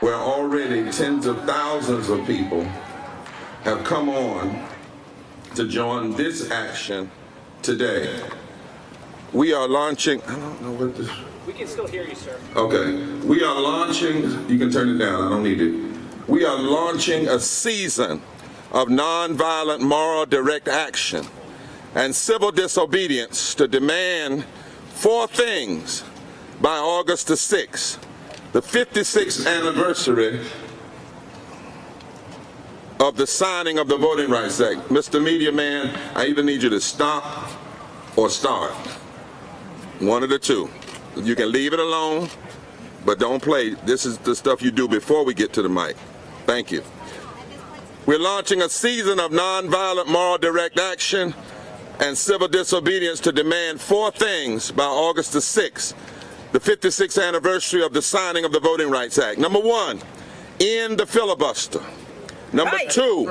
where already tens of thousands of people have come on to join this action today. We are launching, I don't know what this... We can still hear you, sir. Okay. We are launching, you can turn it down, I don't need it. We are launching a season of nonviolent moral direct action and civil disobedience to demand 4 things by August the 6th, the 56th anniversary of the signing of the Voting Rights Act. Mr. Media Man, I either need you to stop or start. One of the two. You can leave it alone, but don't play. This is the stuff you do before we get to the mic. Thank you. We're launching a season of nonviolent moral direct action and civil disobedience to demand 4 things by August the 6th, the 56th anniversary of the signing of the Voting Rights Act. Number 1, end the filibuster. Number 2,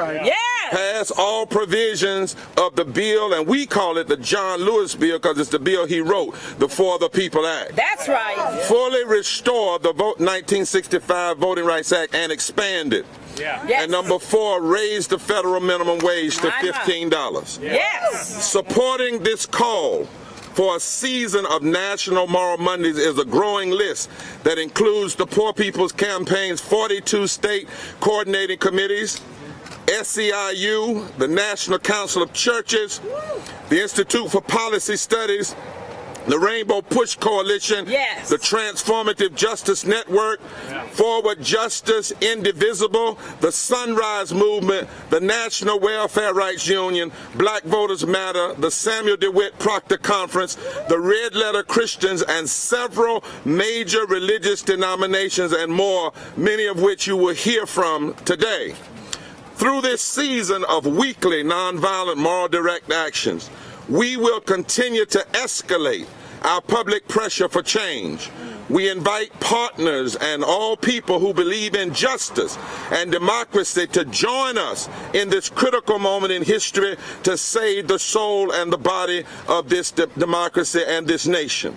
pass all provisions of the bill, and we call it the John Lewis bill because it's the bill he wrote, the For the People Act. That's right. Fully restore the 1965 Voting Rights Act and expand it. Yes. And number 4, raise the federal minimum wage to $15. Yes. Supporting this call for a season of National Moral Mondays is a growing list that includes the Poor People's Campaign's 42 state coordinating committees, SEIU, the National Council of Churches, the Institute for Policy Studies, the Rainbow Push Coalition, Yes. the Transformative Justice Network, Forward Justice Indivisible, the Sunrise Movement, the National Welfare Rights Union, Black Voters Matter, the Samuel DeWitt Proctor Conference, the Red Letter Christians, and several major religious denominations and more, many of which you will hear from today. Through this season of weekly nonviolent moral direct actions, we will continue to escalate our public pressure for change. We invite partners and all people who believe in justice and democracy to join us in this critical moment in history to save the soul and the body of this democracy and this nation.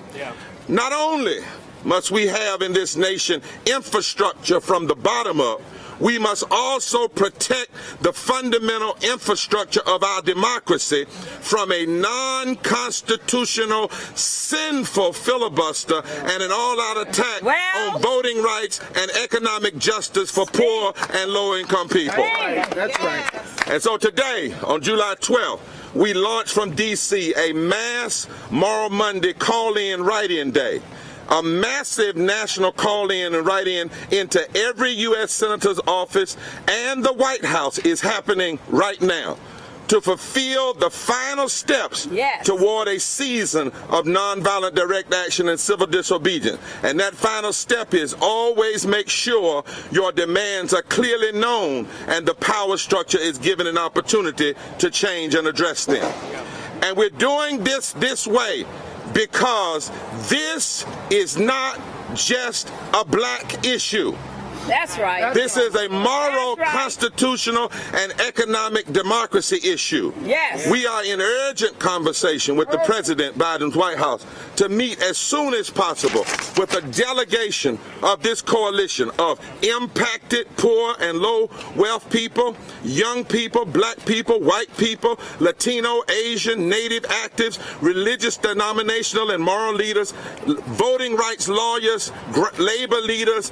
Not only must we have in this nation infrastructure from the bottom up, we must also protect the fundamental infrastructure of our democracy from a non-constitutional, sinful filibuster and an all-out attack on voting rights and economic justice for poor and low-income people. That's right. And so today, on July 12th, we launched from D.C. a mass Moral Monday call-in write-in day. A massive national call-in and write-in into every U.S. Senator's office and the White House is happening right now to fulfill the final steps toward a season of nonviolent direct action and civil disobedience. And that final step is always make sure your demands are clearly known and the power structure is given an opportunity to change and address them. And we're doing this way because this is not just a black issue. That's right. This is a moral, constitutional, and economic democracy issue. Yes. We are in urgent conversation with the President, Biden's White House, to meet as soon as possible with a delegation of this coalition of impacted poor and low wealth people, young people, black people, white people, Latino, Asian, Native actives, religious, denominational, and moral leaders, voting rights lawyers, labor leaders,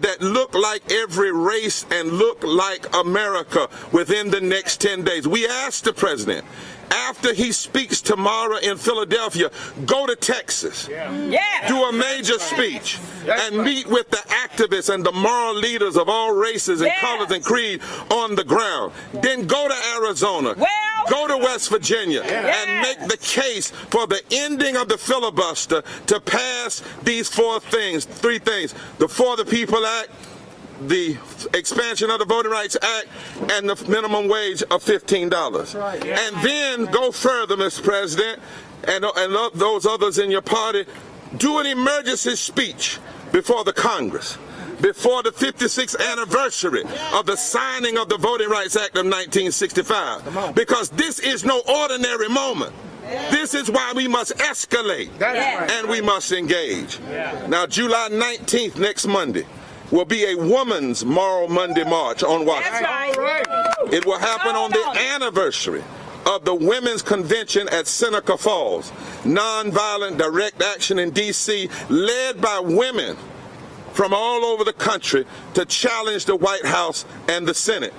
that look like every race and look like America within the next 10 days. We asked the President, after he speaks tomorrow in Philadelphia, go to Texas, do a major speech, and meet with the activists and the moral leaders of all races and colors and creed on the ground. Then go to Arizona, go to West Virginia, and make the case for the ending of the filibuster to pass these three things, the For the People Act, the expansion of the Voting Rights Act, and the minimum wage of $15. And then go further, Mr. President, and those others in your party, do an emergency speech before the Congress, before the 56th anniversary of the signing of the Voting Rights Act of 1965, because this is no ordinary moment. This is why we must escalate and we must engage. Now, July 19th, next Monday, will be a Women's Moral Monday March on Washington. It will happen on the anniversary of the Women's Convention at Seneca Falls, nonviolent direct action in D.C., led by women from all over the country to challenge the White House and the Senate.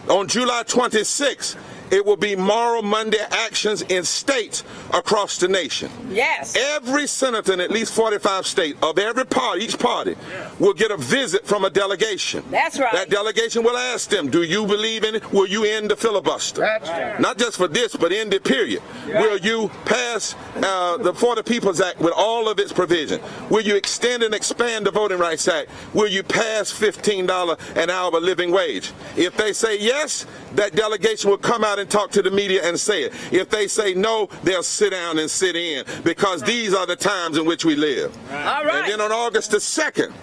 On July 26th, it will be Moral Monday actions in states across the nation. Yes. Every senator in at least 45 states of every party, each party, will get a visit from a delegation. That's right. That delegation will ask them, do you believe in it? Will you end the filibuster? That's right. Not just for this, but end it, period. Will you pass the For the People's Act with all of its provision? Will you extend and expand the Voting Rights Act? Will you pass $15 an hour living wage? If they say yes, that delegation will come out and talk to the media and say it. If they say no, they'll sit down and sit in, because these are the times in which we live. All right. And then on August the 2nd,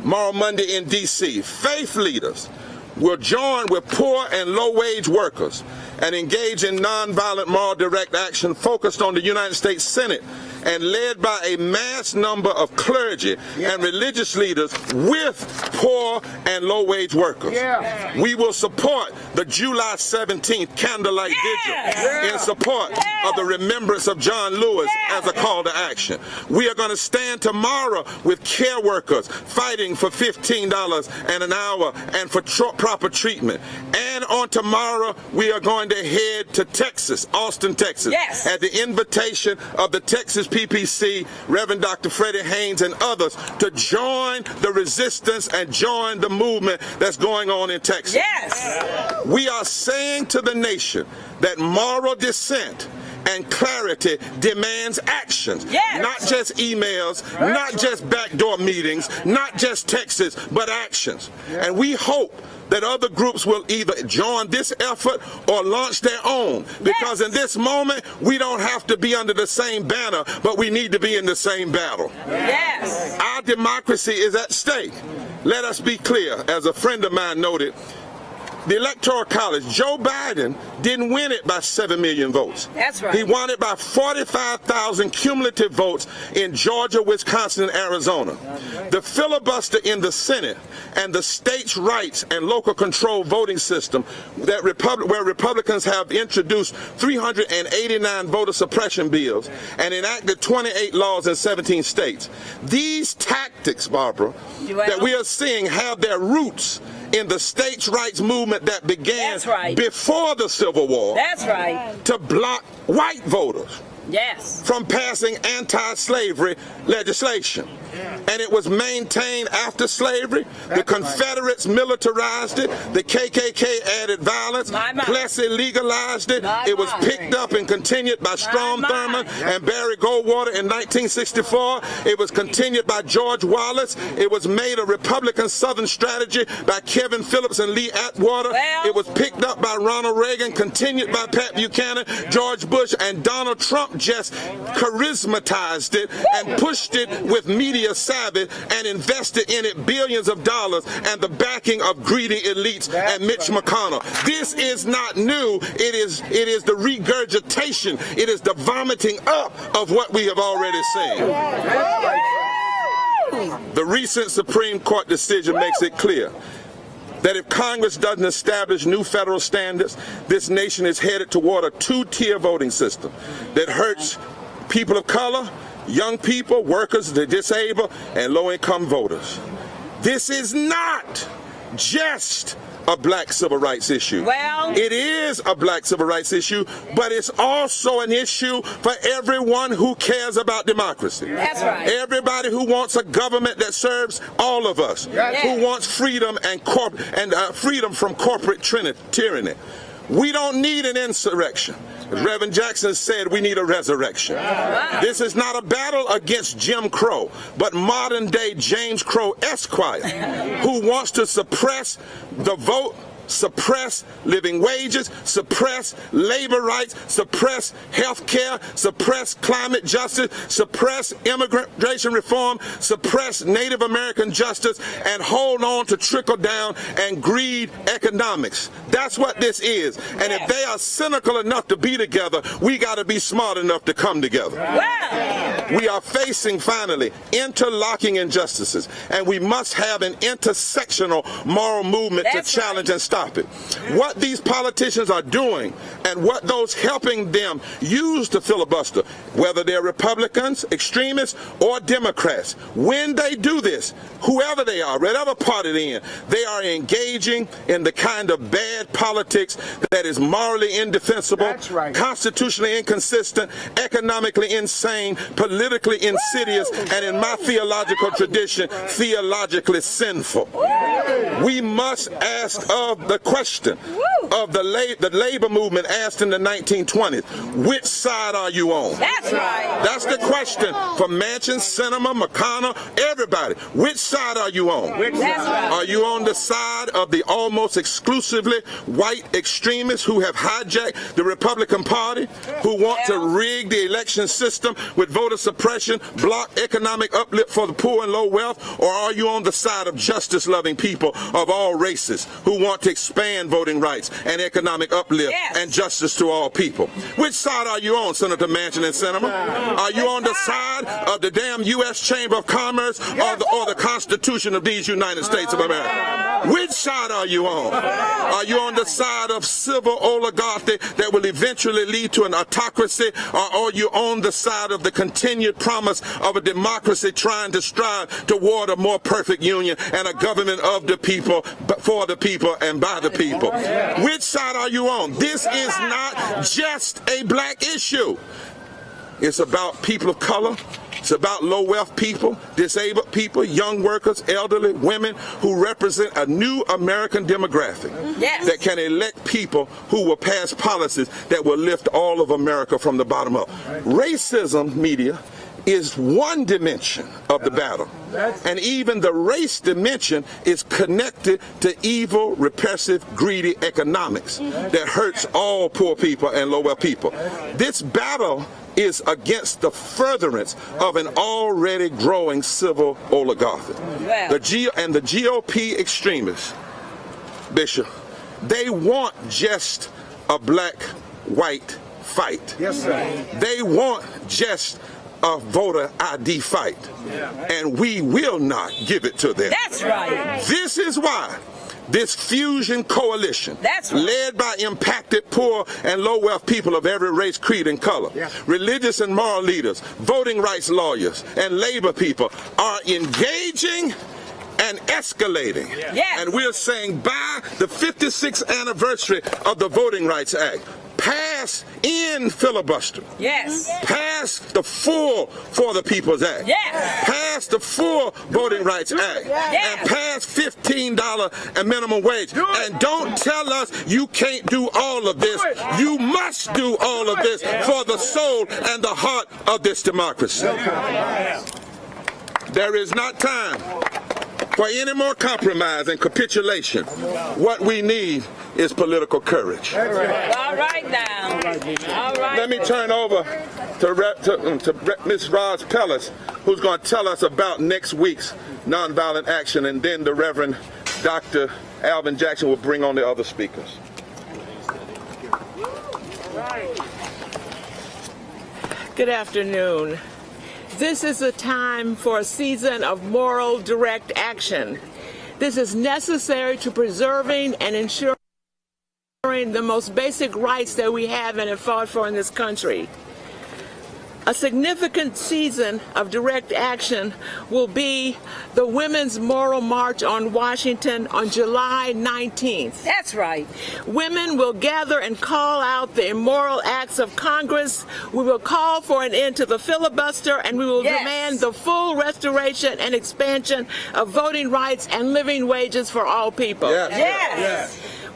Moral Monday in D.C., faith leaders will join with poor and low-wage workers and engage in nonviolent moral direct action focused on the United States Senate and led by a mass number of clergy and religious leaders with poor and low-wage workers. We will support the July 17th candlelight vigil in support of the remembrance of John Lewis as a call to action. We are going to stand tomorrow with care workers fighting for $15 an hour and for proper treatment. And on tomorrow, we are going to head to Texas, Austin, Texas, yes, at the invitation of the Texas PPC, Reverend Dr. Freddie Haynes and others, to join the resistance and join the movement that's going on in Texas. Yes. We are saying to the nation that moral dissent and clarity demands actions, yes, not just emails, not just backdoor meetings, not just texts, but actions. And we hope that other groups will either join this effort or launch their own. Because in this moment, we don't have to be under the same banner, but we need to be in the same battle. Yes. Our democracy is at stake. Let us be clear, as a friend of mine noted, the Electoral College, Joe Biden didn't win it by 7 million votes. That's right. He won it by 45,000 cumulative votes in Georgia, Wisconsin, and Arizona. Right. The filibuster in the Senate and the states' rights and local control voting system that where Republicans have introduced 389 voter suppression bills and enacted 28 laws in 17 states. These tactics, Barbara, that we are seeing have their roots in the states' rights movement that began before the Civil War. That's right. To block white voters. Yes. From passing anti-slavery legislation. And it was maintained after slavery. The Confederates militarized it. The KKK added violence. Plessy legalized it. It was picked up and continued by Strom Thurmond and Barry Goldwater in 1964. It was continued by George Wallace. It was made a Republican Southern strategy by Kevin Phillips and Lee Atwater. It was picked up by Ronald Reagan, continued by Pat Buchanan, George Bush, and Donald Trump just charismatized it and pushed it with media savvy and invested in it billions of dollars and the backing of greedy elites and Mitch McConnell. This is not new. It is the regurgitation. It is the vomiting up of what we have already seen. The recent Supreme Court decision makes it clear that if Congress doesn't establish new federal standards, this nation is headed toward a two-tier voting system that hurts people of color, young people, workers, the disabled, and low-income voters. This is not just a black civil rights issue. Well, it is a black civil rights issue, but it's also an issue for everyone who cares about democracy. That's right. Everybody who wants a government that serves all of us, who wants freedom and freedom from corporate tyranny. We don't need an insurrection. As Reverend Jackson said, we need a resurrection. This is not a battle against Jim Crow, but modern-day James Crow Esquire, who wants to suppress the vote, suppress living wages, suppress labor rights, suppress health care, suppress climate justice, suppress immigration reform, suppress Native American justice, and hold on to trickle-down and greed economics. That's what this is. And if they are cynical enough to be together, we got to be smart enough to come together. We are facing, finally, interlocking injustices, and we must have an intersectional moral movement to challenge and stop it. What these politicians are doing and what those helping them use to filibuster, whether they're Republicans, extremists, or Democrats, when they do this, whoever they are, whatever party they're in, they are engaging in the kind of bad politics that is morally indefensible, constitutionally inconsistent, economically insane, politically insidious, and in my theological tradition, theologically sinful. We must ask of the question of the labor movement asked in the 1920s, which side are you on? That's right. That's the question for Manchin, Sinema, McConnell, everybody. Which side are you on? That's right. Are you on the side of the almost exclusively white extremists who have hijacked the Republican Party, who want to rig the election system with voter suppression, block economic uplift for the poor and low wealth, or are you on the side of justice-loving people of all races who want to expand voting rights and economic uplift and justice to all people? Which side are you on, Senator Manchin and Sinema? Are you on the side of the damn U.S. Chamber of Commerce or the Constitution of these United States of America? Which side are you on? Are you on the side of civil oligarchy that will eventually lead to an autocracy, or are you on the side of the continued promise of a democracy trying to strive toward a more perfect union and a government of the people, for the people, and by the people. Which side are you on? This is not just a black issue. It's about people of color. It's about low-wealth people, disabled people, young workers, elderly, women who represent a new American demographic that can elect people who will pass policies that will lift all of America from the bottom up. Racism, media, is one dimension of the battle. And even the race dimension is connected to evil, repressive, greedy economics that hurts all poor people and low-wealth people. This battle is against the furtherance of an already growing civil oligarchy. The GOP extremists, Bishop, they want just a black-white fight. Yes, sir. They want just a voter ID fight. And we will not give it to them. That's right. This is why this fusion coalition, led by impacted poor and low-wealth people of every race, creed, and color, religious and moral leaders, voting rights lawyers, and labor people, are engaging and escalating. And we're saying by the 56th anniversary of the Voting Rights Act, pass in filibuster. Pass the full For the People's Act. Pass the full Voting Rights Act. And pass $15 a minimum wage. And don't tell us you can't do all of this. You must do all of this for the soul and the heart of this democracy. There is not time for any more compromise and capitulation. What we need is political courage. All right now. All right. Let me turn over to Ms. Roz PELLES, who's going to tell us about next week's nonviolent action, and then the Reverend Dr. Alvin Jackson will bring on the other speakers. Good afternoon. This is a time for a season of moral direct action. This is necessary to preserving and ensuring the most basic rights that we have and have fought for in this country. A significant season of direct action will be the Women's Moral March on Washington on July 19th. That's right. Women will gather and call out the immoral acts of Congress. We will call for an end to the filibuster, and we will demand the full restoration and expansion of voting rights and living wages for all people.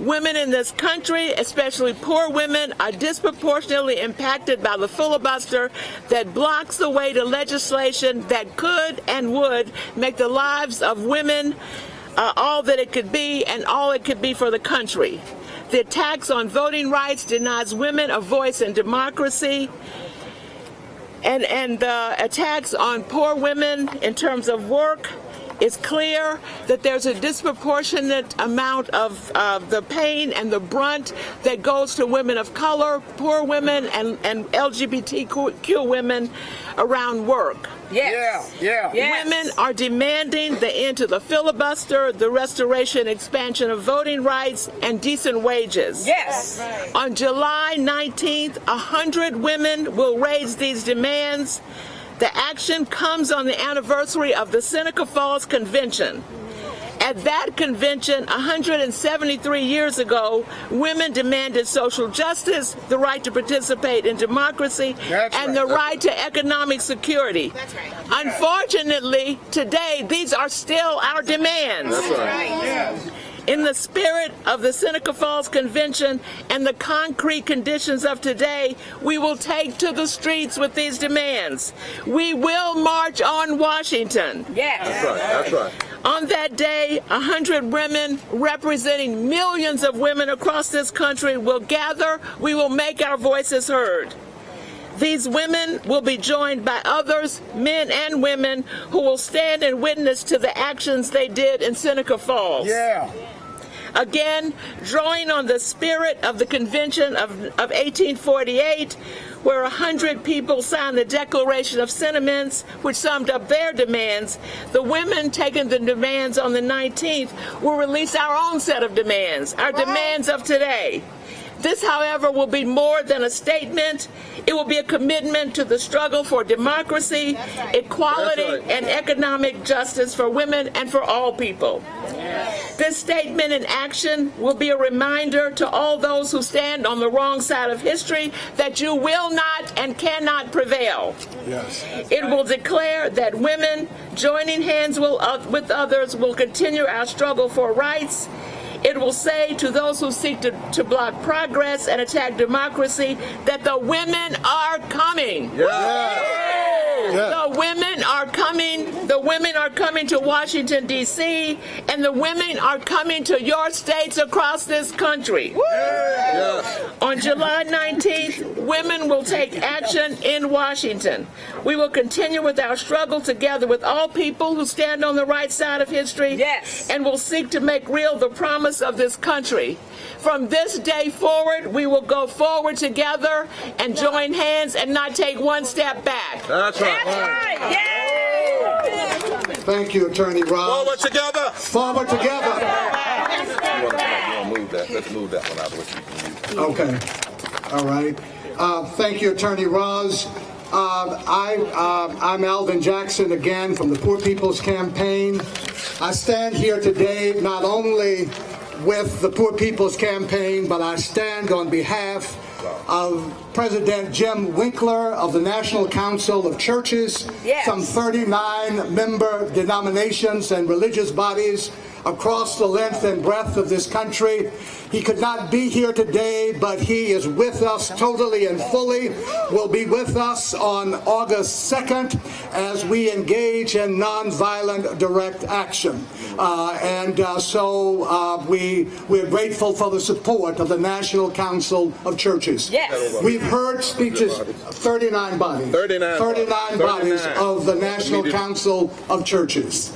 Women in this country, especially poor women, are disproportionately impacted by the filibuster that blocks the way to legislation that could and would make the lives of women all that it could be and all it could be for the country. The attacks on voting rights denies women a voice in democracy, and the attacks on poor women in terms of work. It's clear that there's a disproportionate amount of the pain and the brunt that goes to women of color, poor women, and LGBTQ women around work. Women are demanding the end to the filibuster, the restoration, expansion of voting rights, and decent wages. On July 19th, 100 women will raise these demands. The action comes on the anniversary of the Seneca Falls Convention. At that convention, 173 years ago, women demanded social justice, the right to participate in democracy, and the right to economic security. Unfortunately, today, these are still our demands. In the spirit of the Seneca Falls Convention and the concrete conditions of today, we will take to the streets with these demands. We will march on Washington. That's right. On that day, 100 women representing millions of women across this country will gather. We will make our voices heard. These women will be joined by others, men and women, who will stand and witness to the actions they did in Seneca Falls. Again, drawing on the spirit of the Convention of 1848, where 100 people signed the Declaration of Sentiments, which summed up their demands, the women taking the demands on the 19th will release our own set of demands, our demands of today. This, however, will be more than a statement. It will be a commitment to the struggle for democracy, equality, and economic justice for women and for all people. This statement and action will be a reminder to all those who stand on the wrong side of history that you will not and cannot prevail. Yes. It will declare that women joining hands with others will continue our struggle for rights. It will say to those who seek to block progress and attack democracy that the women are coming. The women are coming. The women are coming to Washington, D.C., and the women are coming to your states across this country. On July 19th, women will take action in Washington. We will continue with our struggle together with all people who stand on the right side of history, and will seek to make real the promise of this country. From this day forward, we will go forward together and join hands and not take one step back. That's right. That's right. Yay! Thank you, Attorney Ross. Forward together. Forward together. You want to move that? Let's move that one out of the way. Okay. All right. Thank you, Attorney Ross. I'm Alvin Jackson again from the Poor People's Campaign. I stand here today not only with the Poor People's Campaign, but I stand on behalf of President Jim Winkler of the National Council of Churches, some 39 member denominations and religious bodies across the length and breadth of this country. He could not be here today, but he is with us totally and fully, will be with us on August 2nd as we engage in nonviolent direct action. So we're grateful for the support of the National Council of Churches. We've heard speeches, 39 bodies. 39 bodies of the National Council of Churches.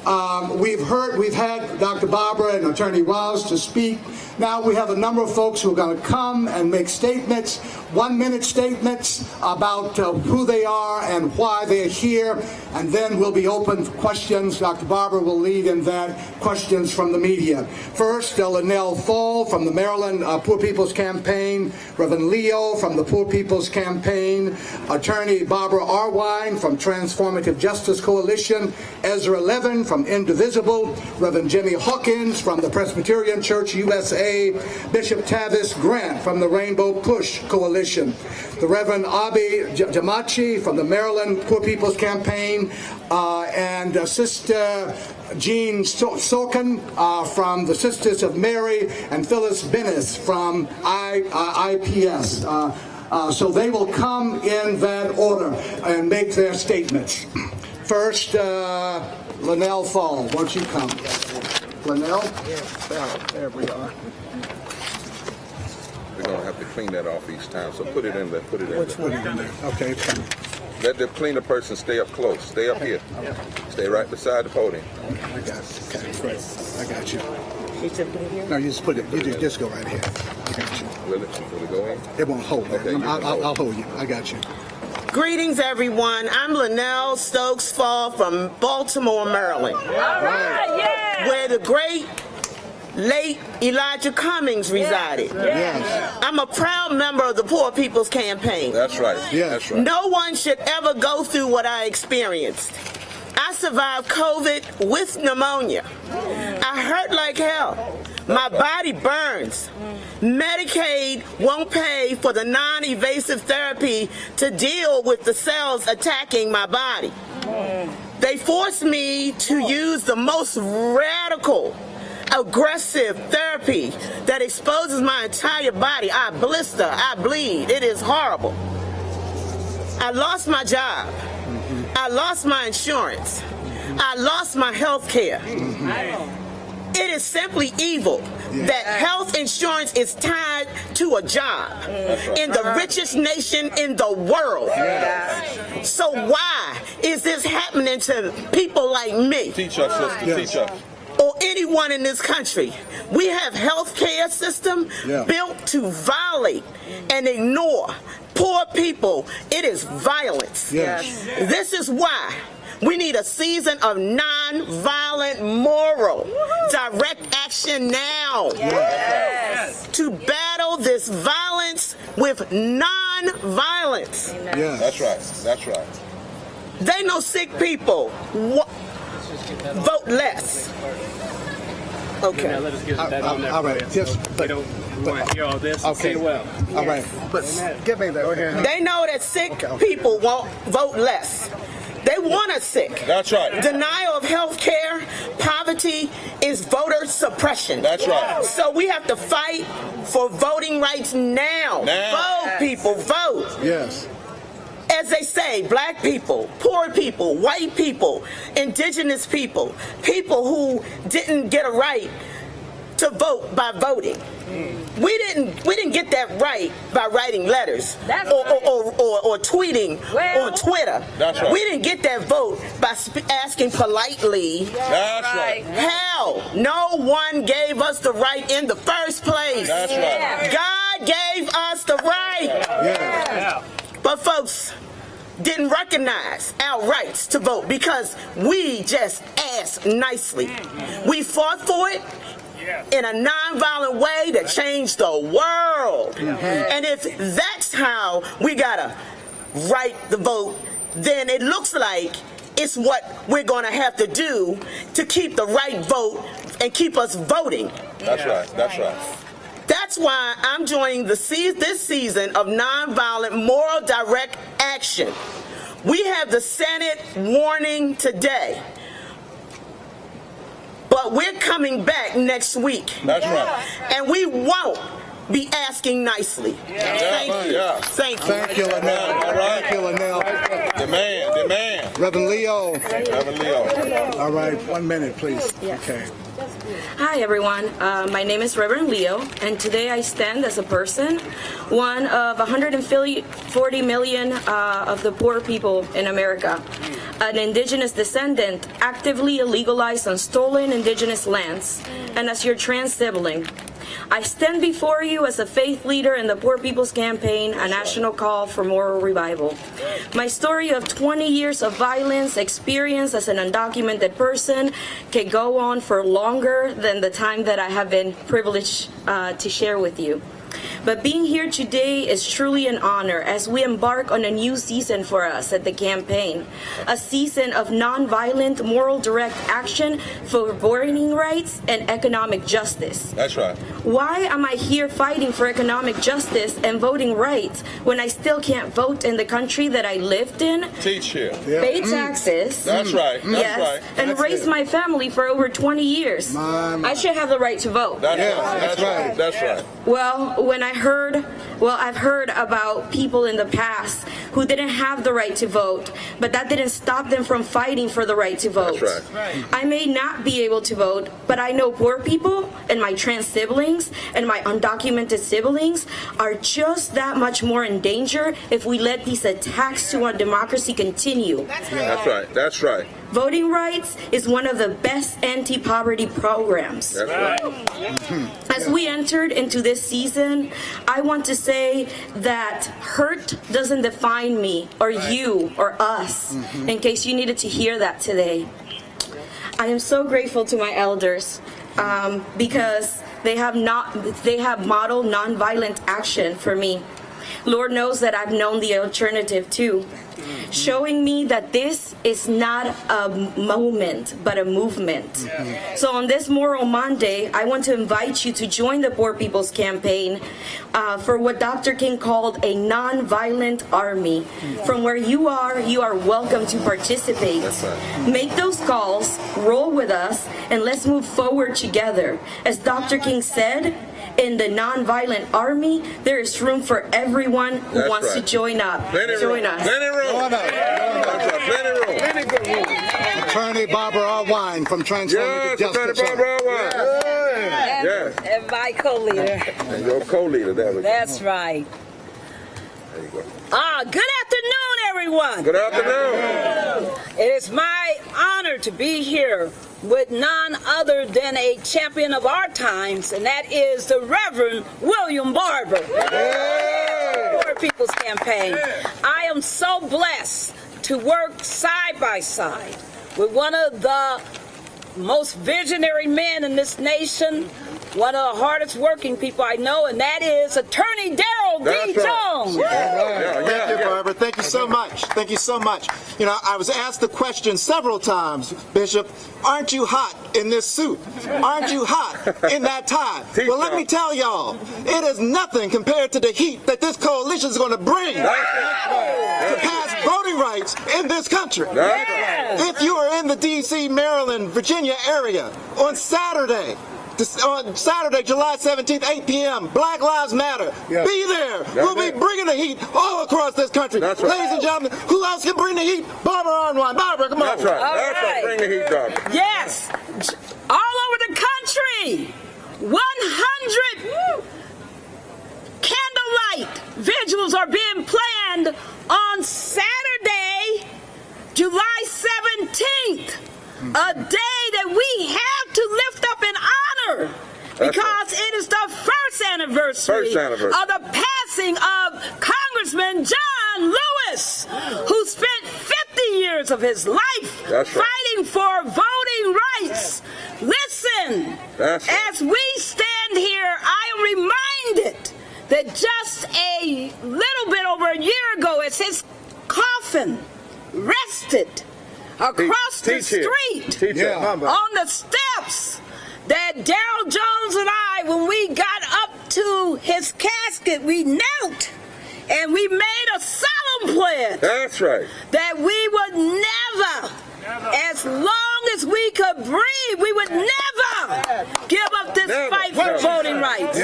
We've had Dr. Barbara and Attorney Ross to speak. Now we have a number of folks who are going to come and make statements, 1-minute statements about who they are and why they're here, and then we'll be open for questions. Dr. Barbara will lead in that, questions from the media. First, LINNELL Fall from the Maryland Poor People's Campaign, Reverend Leo from the Poor People's Campaign, Attorney Barbara Arwine from Transformative Justice Coalition, EZRALEVIN from Indivisible, Reverend Jimmie Hawkins from the Presbyterian Church USA, Bishop TAVIS Grant from the Rainbow Push Coalition, the Reverend ABHI JANAMANCHI from the Maryland Poor People's Campaign, and Sister Jean STOKAN from the Sisters of Mary, and Phyllis Bennis from IPS. So they will come in that order and make their statements. First, LINNELL Fall, won't you come? LINNELL? There we are. We're going to have to clean that off each time, so put it in there. Put it in Which one? Okay, it's coming. Let the cleaner person stay up close. Stay up here. Stay right beside the podium. I got it. Okay, great. I got you. No, you just put it. You just go right ahead. I got you. Will it go in? It won't hold. Okay, I'll hold you. I got you. Greetings, everyone. I'm LINNELL Stokes Fall from Baltimore, Maryland, where the great late Elijah Cummings resided. I'm a proud member of the Poor People's Campaign. That's right. That's right. No one should ever go through what I experienced. I survived COVID with pneumonia. I hurt like hell. My body burns. Medicaid won't pay for the non-invasive therapy to deal with the cells attacking my body. They forced me to use the most radical, aggressive therapy that exposes my entire body. I blister, I bleed. It is horrible. I lost my job. I lost my insurance. I lost my health care. It is simply evil that health insurance is tied to a job in the richest nation in the world. So why is this happening to people like me? Teach us, sister. Teach us. Or anyone in this country. We have health care system built to violate and ignore poor people. It is violence. This is why we need a season of non-violent moral direct action now to battle this violence with non-violence. That's right. That's right. They know sick people vote less. Okay. Now let us get that on there. all right, for you. just- we want to hear all this. Okay. See well. All right, but give me that. They know that sick people won't vote less. They want us sick. That's right. Denial of health care, poverty is voter suppression. That's right. So we have to fight for voting rights now. Vote, people, vote. Yes. As they say, black people, poor people, white people, indigenous people, people who didn't get a right to vote by voting. We didn't get that right by writing letters or tweeting on Twitter. That's right. We didn't get that vote by asking politely. That's right. Hell, no one gave us the right in the first place. That's right. God gave us the right. Yeah. But folks didn't recognize our rights to vote because we just asked nicely. We fought for it in a nonviolent way that changed the world. And if that's how we gotta right the vote, then it looks like it's what we're gonna have to do to keep the right vote and keep us voting. That's right. That's right. That's why I'm joining this season of Nonviolent Moral Direct Action. We have the Senate warning today, but we're coming back next week. That's right. And we won't be asking nicely. Thank you. Yeah. Thank you. Thank you, Linnell. All right. Thank you, Linnell. The man. Reverend Leo. Reverend Leo. All right, 1 minute, please. Okay. Hi everyone, my name is Reverend Leo, and today I stand as a person, one of 140 million of the poor people in America, an indigenous descendant actively illegalized on stolen indigenous lands, and as your trans sibling. I stand before you as a faith leader in the Poor People's Campaign, a national call for moral revival. My story of 20 years of violence experienced as an undocumented person can go on for longer than the time that I have been privileged to share with you. But being here today is truly an honor as we embark on a new season for us at the campaign, a season of nonviolent, moral direct action for voting rights and economic justice. That's right. Why am I here fighting for economic justice and voting rights when I still can't vote in the country that I lived in, Teach here. pay taxes, That's right. That's yes, right. and raise my family for over 20 years? I should have the right to vote. That's right. That's right. Well, I've heard about people in the past who didn't have the right to vote, but that didn't stop them from fighting for the right to vote. That's right. I may not be able to vote, but I know poor people and my trans siblings and my undocumented siblings are just that much more in danger if we let these attacks to our democracy continue. That's right. That's right. Voting rights is one of the best anti-poverty programs. That's right. As we entered into this season, I want to say that hurt doesn't define me or you or us, in case you needed to hear that today. I am so grateful to my elders because they have modeled nonviolent action for me. Lord knows that I've known the alternative too, showing me that this is not a moment, but a movement. So on this Moral Monday, I want to invite you to join the Poor People's Campaign for what Dr. King called a nonviolent army. From where you are welcome to participate. Make those calls, roll with us, and let's move forward together. As Dr. King said, in the nonviolent army, there is room for everyone who wants to join up. Join us. Plenty room. Plenty room. Attorney Barbara R. Wine from Transformative Justice. Attorney Barbara Wine. Yes. And my co-leader. And your co-leader. There we go. That's right. There you go. Good afternoon, everyone. Good afternoon. It is my honor to be here with none other than a champion of our times, and that is the Reverend William Barber. Poor People's Campaign. I am so blessed to work side by side with one of the most visionary men in this nation, one of the hardest working people I know, and that is Attorney Daryl D. Jones. Thank you, Barbara. Thank you so much. Thank you so much. You know, I was asked the question several times, Bishop, aren't you hot in this suit? Aren't you hot in that tie? Well, let me tell y'all, it is nothing compared to the heat that this coalition is going to bring to pass voting rights in this country. If you are in the D.C., Maryland, Virginia area on Saturday, July 17th, 8 p.m., Black Lives Matter. Be there. We'll be bringing the heat all across this country. Ladies and gentlemen, who else can bring the heat? Barbara Arnwine. Barbara, come on. That's right. Bring the heat, Barbara. Yes. All over the country, 100 candlelight vigils are being planned on Saturday, July 17th. A day that we have to lift up in honor because it is the first anniversary of the passing of Congressman John Lewis, who spent 50 years of his life fighting for voting rights. Listen, as we stand here, I am reminded that just a little bit over a year ago, as his coffin rested across the street on the steps, that Daryl Jones and I, when we got up to his casket, we knelt and we made a solemn pledge. That's right. That we would never, as long as we could breathe, we would never give up this fight for voting rights.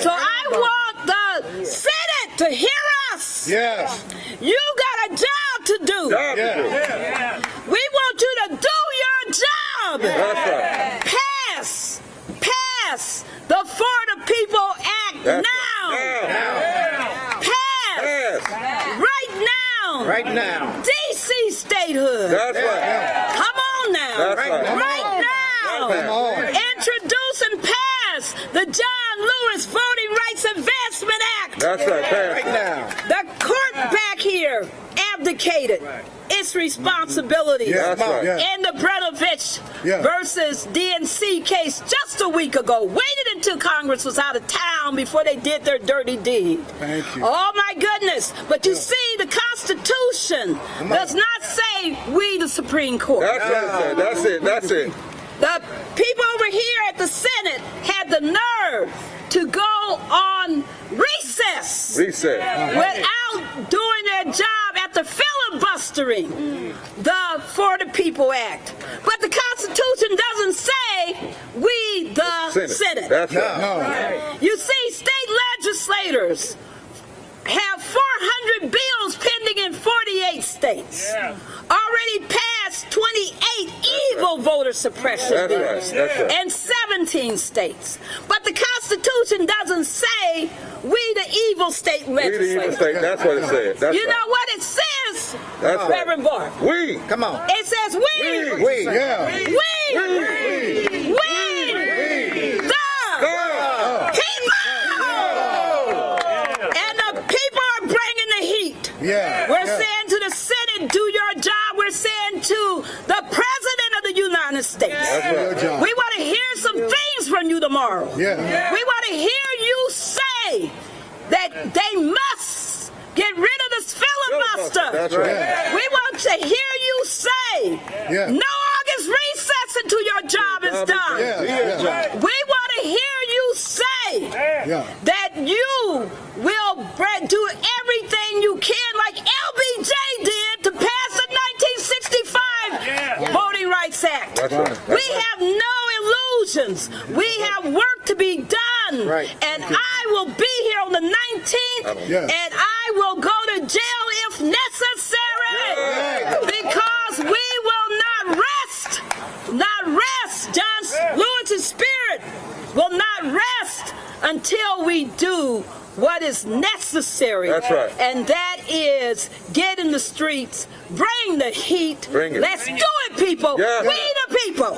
So I want the Senate to hear us. You got a job to do. We want you to do your job. Pass the For the People Act now. Pass right now. DC statehood. Come on now. Right now. Introduce and pass the John Lewis Voting Rights Advancement Act. Right now. The court back here abdicated its responsibilities in the Brenovich versus DNC case just a week ago. Waited until Congress was out of town before they did their dirty deed. Oh my goodness. But you see, the Constitution does not say we the Supreme Court. That's it. The people over here at the Senate had the nerve to go on recess without doing their job after filibustering the For the People Act. But the Constitution doesn't say we the Senate. You see, state legislators have 400 bills pending in 48 states. Already passed 28 evil voter suppression bills in 17 states. But the Constitution doesn't say we the evil state legislators. That's what it says. You know what it says, Reverend Barr? We. Come on. It says we. We. We're saying to the Senate, do your job. We're saying to the President of the United States, we want to hear some things from you tomorrow. We want to hear you say that they must get rid of this filibuster. We want to hear you say no August recess until your job is done. We want to hear you say that you will do everything you can, like LBJ did, to pass the 1965 Voting Rights Act. We have no illusions. We have work to be done. And I will be here on the 19th, and I will go to jail if necessary, because we will not rest. John Lewis's spirit will not rest until we do what is necessary. And that is get in the streets, bring the heat. Let's do it, people. We the people.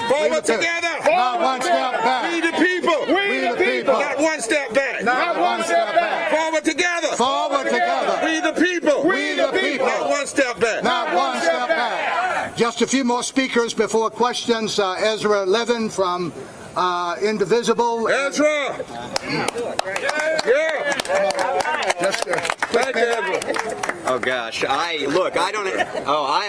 Forward together. Not one step back. We the people. We the people. Not one step back. Not one step back. Forward together. Forward together. We the people. We the people. Not one step back. Not one step back. Just Just a few more speakers before questions. EZRALEVIN from Indivisible. Ezra! Yeah! Thank you, Ezra. Oh gosh, I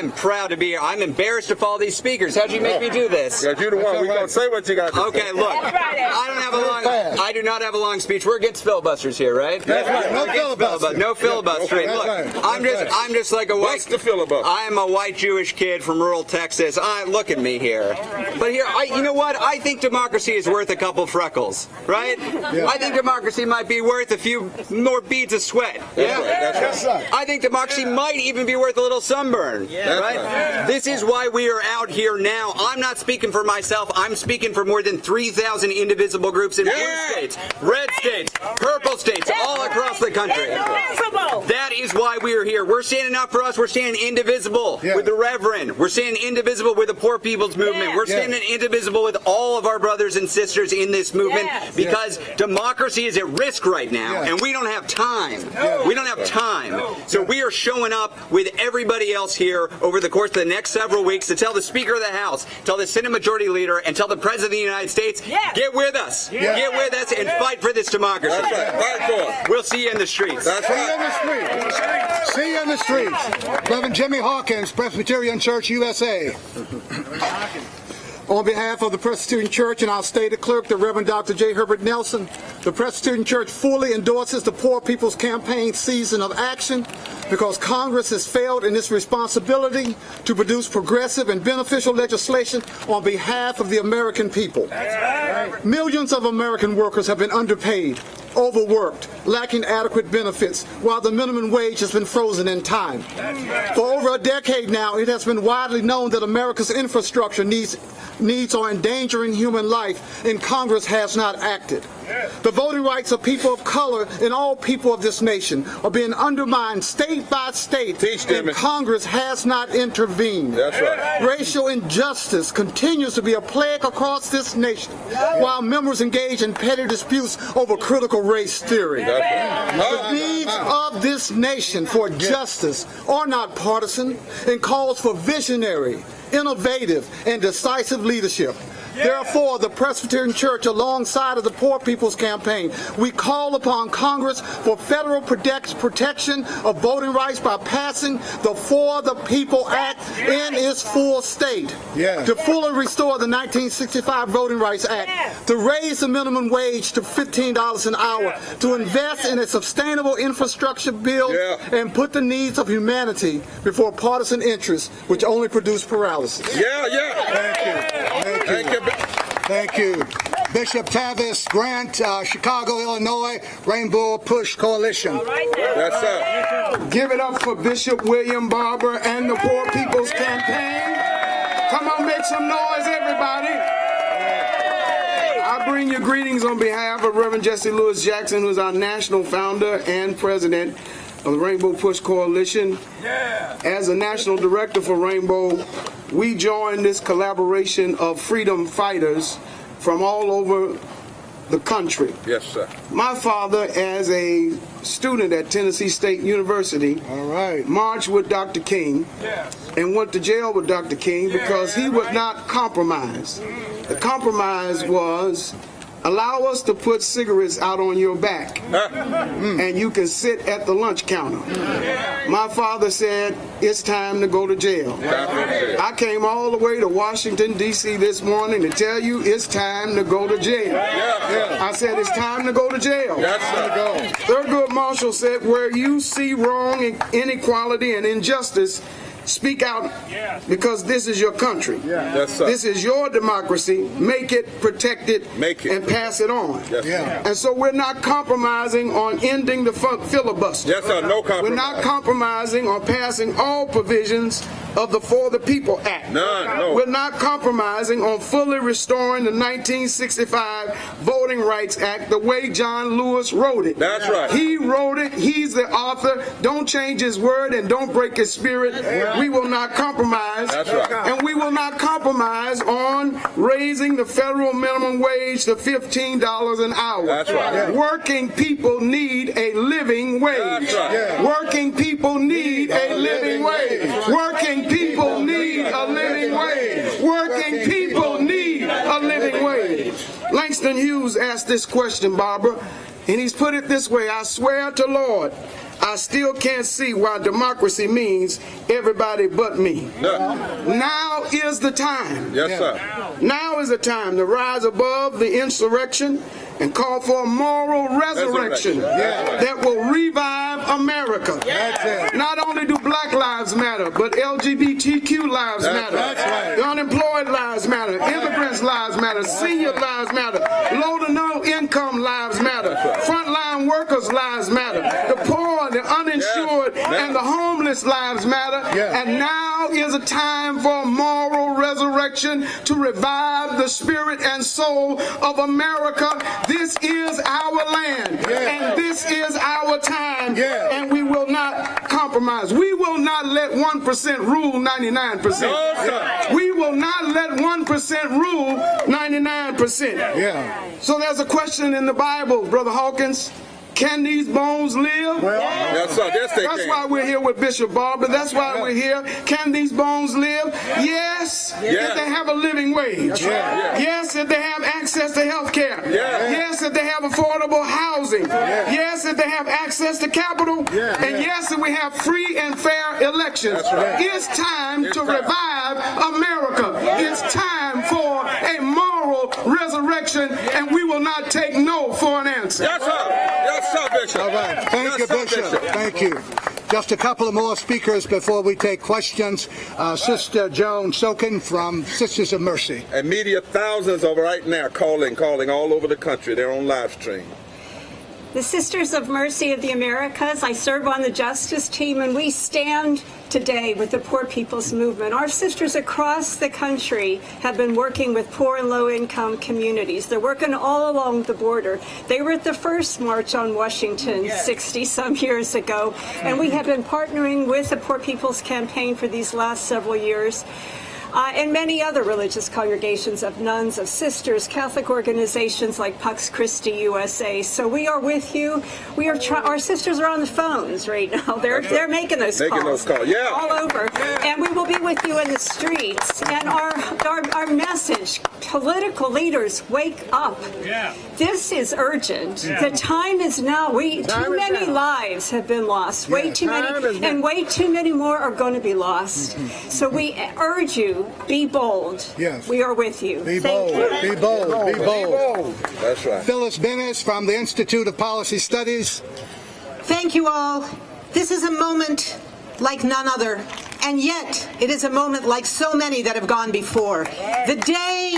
am proud to be here. I'm embarrassed to follow these speakers. How'd you make me do this? Yeah, you're the one. We're going to say what you got to say. Okay, look, I do not have a long speech. We're against filibusters here, right? That's right. No filibuster. No filibustering. That's Look, right. I'm just like a white. What's the filibuster? I am a white Jewish kid from rural Texas. Look at me here. But here, you know what? I think democracy is worth a couple freckles, right? Yeah. I think democracy might be worth a few more beads of sweat. Yeah. That's right. I think democracy might even be worth a little sunburn. Right? This is why we are out here now. I'm not speaking for myself. I'm speaking for more than 3,000 indivisible groups in blue states, red states, purple states, all across the country. That is why we are here. We're standing up for us. We're standing indivisible with the Reverend. We're standing indivisible with the Poor People's Movement. We're standing indivisible with all of our brothers and sisters in this movement because democracy is at risk right now, and we don't have time. We don't have time. So we are showing up with everybody else here over the course of the next several weeks to tell the Speaker of the House, tell the Senate Majority Leader, and tell the President of the United States, get with us. Get with us and fight for this democracy. That's right. Fight for it. We'll see you in the streets. That's right. See you in the streets. Reverend Jimmie Hawkins, Presbyterian Church, USA. On behalf of the Presbyterian Church and our state clerk, the Reverend Dr. J. Herbert Nelson, the Presbyterian Church fully endorses the Poor People's Campaign season of action because Congress has failed in its responsibility to produce progressive and beneficial legislation on behalf of the American people. Millions of American workers have been underpaid, overworked, lacking adequate benefits, while the minimum wage has been frozen in time. For over a decade now, it has been widely known that America's infrastructure needs are endangering human life, and Congress has not acted. The voting rights of people of color and all people of this nation are being undermined state by state, and Congress has not intervened. That's right. Racial injustice continues to be a plague across this nation, while members engage in petty disputes over critical race theory. The needs of this nation for justice are not partisan and calls for visionary, innovative, and decisive leadership. Therefore, the Presbyterian Church, alongside of the Poor People's Campaign, we call upon Congress for federal protection of voting rights by passing the For the People Act in its full state, to fully restore the 1965 Voting Rights Act, to raise the minimum wage to $15 an hour, to invest in a sustainable infrastructure bill, and put the needs of humanity before partisan interests, which only produce paralysis. Thank you. Thank you. Bishop Tavis Grant, Chicago, Illinois, Rainbow Push Coalition. That's up. Give it up for Bishop William Barber and the Poor People's Campaign. Come on, make some noise, everybody. I bring you greetings on behalf of Reverend Jesse Lewis Jackson, who's our national founder and president of the Rainbow Push Coalition. As a national director for Rainbow, we join this collaboration of freedom fighters from all over the country. Yes, sir. My father, as a student at Tennessee State University, marched with Dr. King and went to jail with Dr. King because he would not compromise. The compromise was, allow us to put cigarettes out on your back and you can sit at the lunch counter. My father said, it's time to go to jail. I came all the way to Washington, D.C. this morning to tell you it's time to go to jail. I said, it's time to go to jail. Thurgood Marshall said, where you see wrong, inequality, and injustice, speak out, because this is your country. This is your democracy. Make it, protect it, and pass it on. And so we're not compromising on ending the filibuster. No compromise. We're not compromising on passing all provisions of the For the People Act. We're not compromising on fully restoring the 1965 Voting Rights Act the way John Lewis wrote it. That's right. He wrote it. He's the author. Don't change his word and don't break his spirit. We will not compromise. That's right. And we will not compromise on raising the federal minimum wage to $15 an hour. That's right. Working people need a living wage. That's right. Working people need a living wage. Working people need a living Langston Hughes asked this question, Barbara, and he's put it this way: I swear to Lord, I still can't see why democracy means everybody but me. No. Now is the time. Yes, sir. Now is the time to rise above the insurrection and call for a moral resurrection that will revive America. Not only do Black lives matter, but LGBTQ lives matter. The unemployed lives matter. Immigrants' lives matter. Senior lives matter. Low to no income lives matter. Frontline workers' lives matter. The poor, the uninsured, and the homeless lives matter. And now is a time for a moral resurrection to revive the spirit and soul of America. This is our land, and this is our time, and we will not compromise. We will not let 1% rule 99%. No, we will not let 1% rule 99%. So there's a question in the Bible, Brother Hawkins. Can these bones live? Yes, sir. Yes, they That's can. why we're here with Bishop Barber. That's why we're here. Can these bones live? Yes, if they have a living wage. Yes, if they have access to health care. Yes, if they have affordable housing. Yes, if they have access to capital. And yes, if we have free and fair elections. It's time to revive America. It's time for a moral resurrection, and we will not take no for an answer. Yes, sir. Yes, sir, Bishop. All right. Thank you, Bishop. Thank you. Just a couple of more speakers before we take questions. Sister Joan Stokan from Sisters of Mercy. And media, thousands of right now calling all over the country. They're on live stream. The Sisters of Mercy of the Americas, I serve on the justice team, and we stand today with the Poor People's Movement. Our sisters across the country have been working with poor and low-income communities. They're working all along the border. They were at the first march on Washington 60-some years ago, and we have been partnering with the Poor People's Campaign for these last several years. And many other religious congregations of nuns, of sisters, Catholic organizations like Pax Christi USA. So we are with you. We are our sisters are on the phones right now. They're making those calls all over. And we will be with you in the streets. And our message, political leaders, wake up. This is urgent. The time is now. Too many lives have been lost. Way too many, and way too many more are going to be lost. So we urge you, be bold. Yes. We are with you. Be bold. Be bold. Be bold. That's right. Phyllis Bennis from the Institute of Policy Studies. Thank you all. This is a moment like none other, and yet it is a moment like so many that have gone before. The day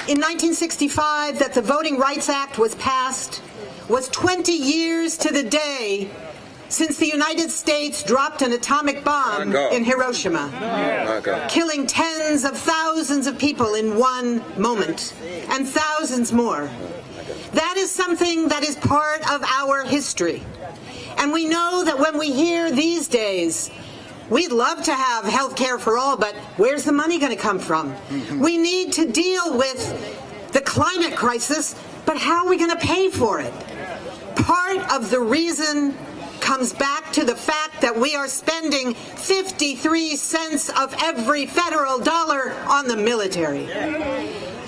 in 1965 that the Voting Rights Act was passed was 20 years to the day since the United States dropped an atomic bomb in Hiroshima, killing tens of thousands of people in one moment, and thousands more. That is something that is part of our history. And we know that when we hear these days, we'd love to have health care for all, but where's the money going to come from? We need to deal with the climate crisis, but how are we going to pay for it? Part of the reason comes back to the fact that we are spending 53 cents of every federal dollar on the military.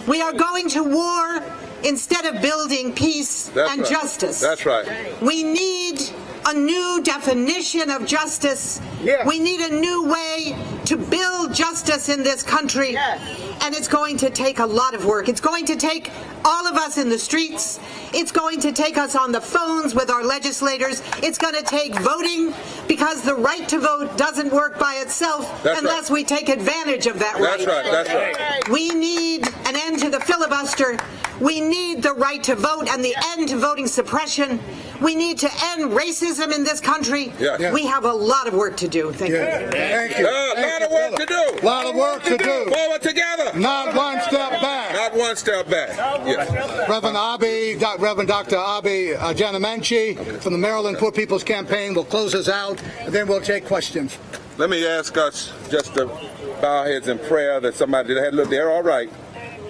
We are going to war instead of building peace and justice. That's right. We need a new definition of justice. We need a new way to build justice in this country. And it's going to take a lot of work. It's going to take all of us in the streets. It's going to take us on the phones with our legislators. It's going to take voting, because the right to vote doesn't work by itself unless we take advantage of that right. That's right. We need an end to the filibuster. We need the right to vote and the end to voting suppression. We need to end racism in this country. We have a lot of work to do. Thank you. Thank you. A lot of work to do. A lot of work to do. Forward together. Not one step back. Not one step back. Yes. Reverend Dr. ABHI JANAMANCHI from the Maryland Poor People's Campaign will close us out, and then we'll take questions. Let me ask us just to bow our heads in prayer that somebody that had looked, they're all right,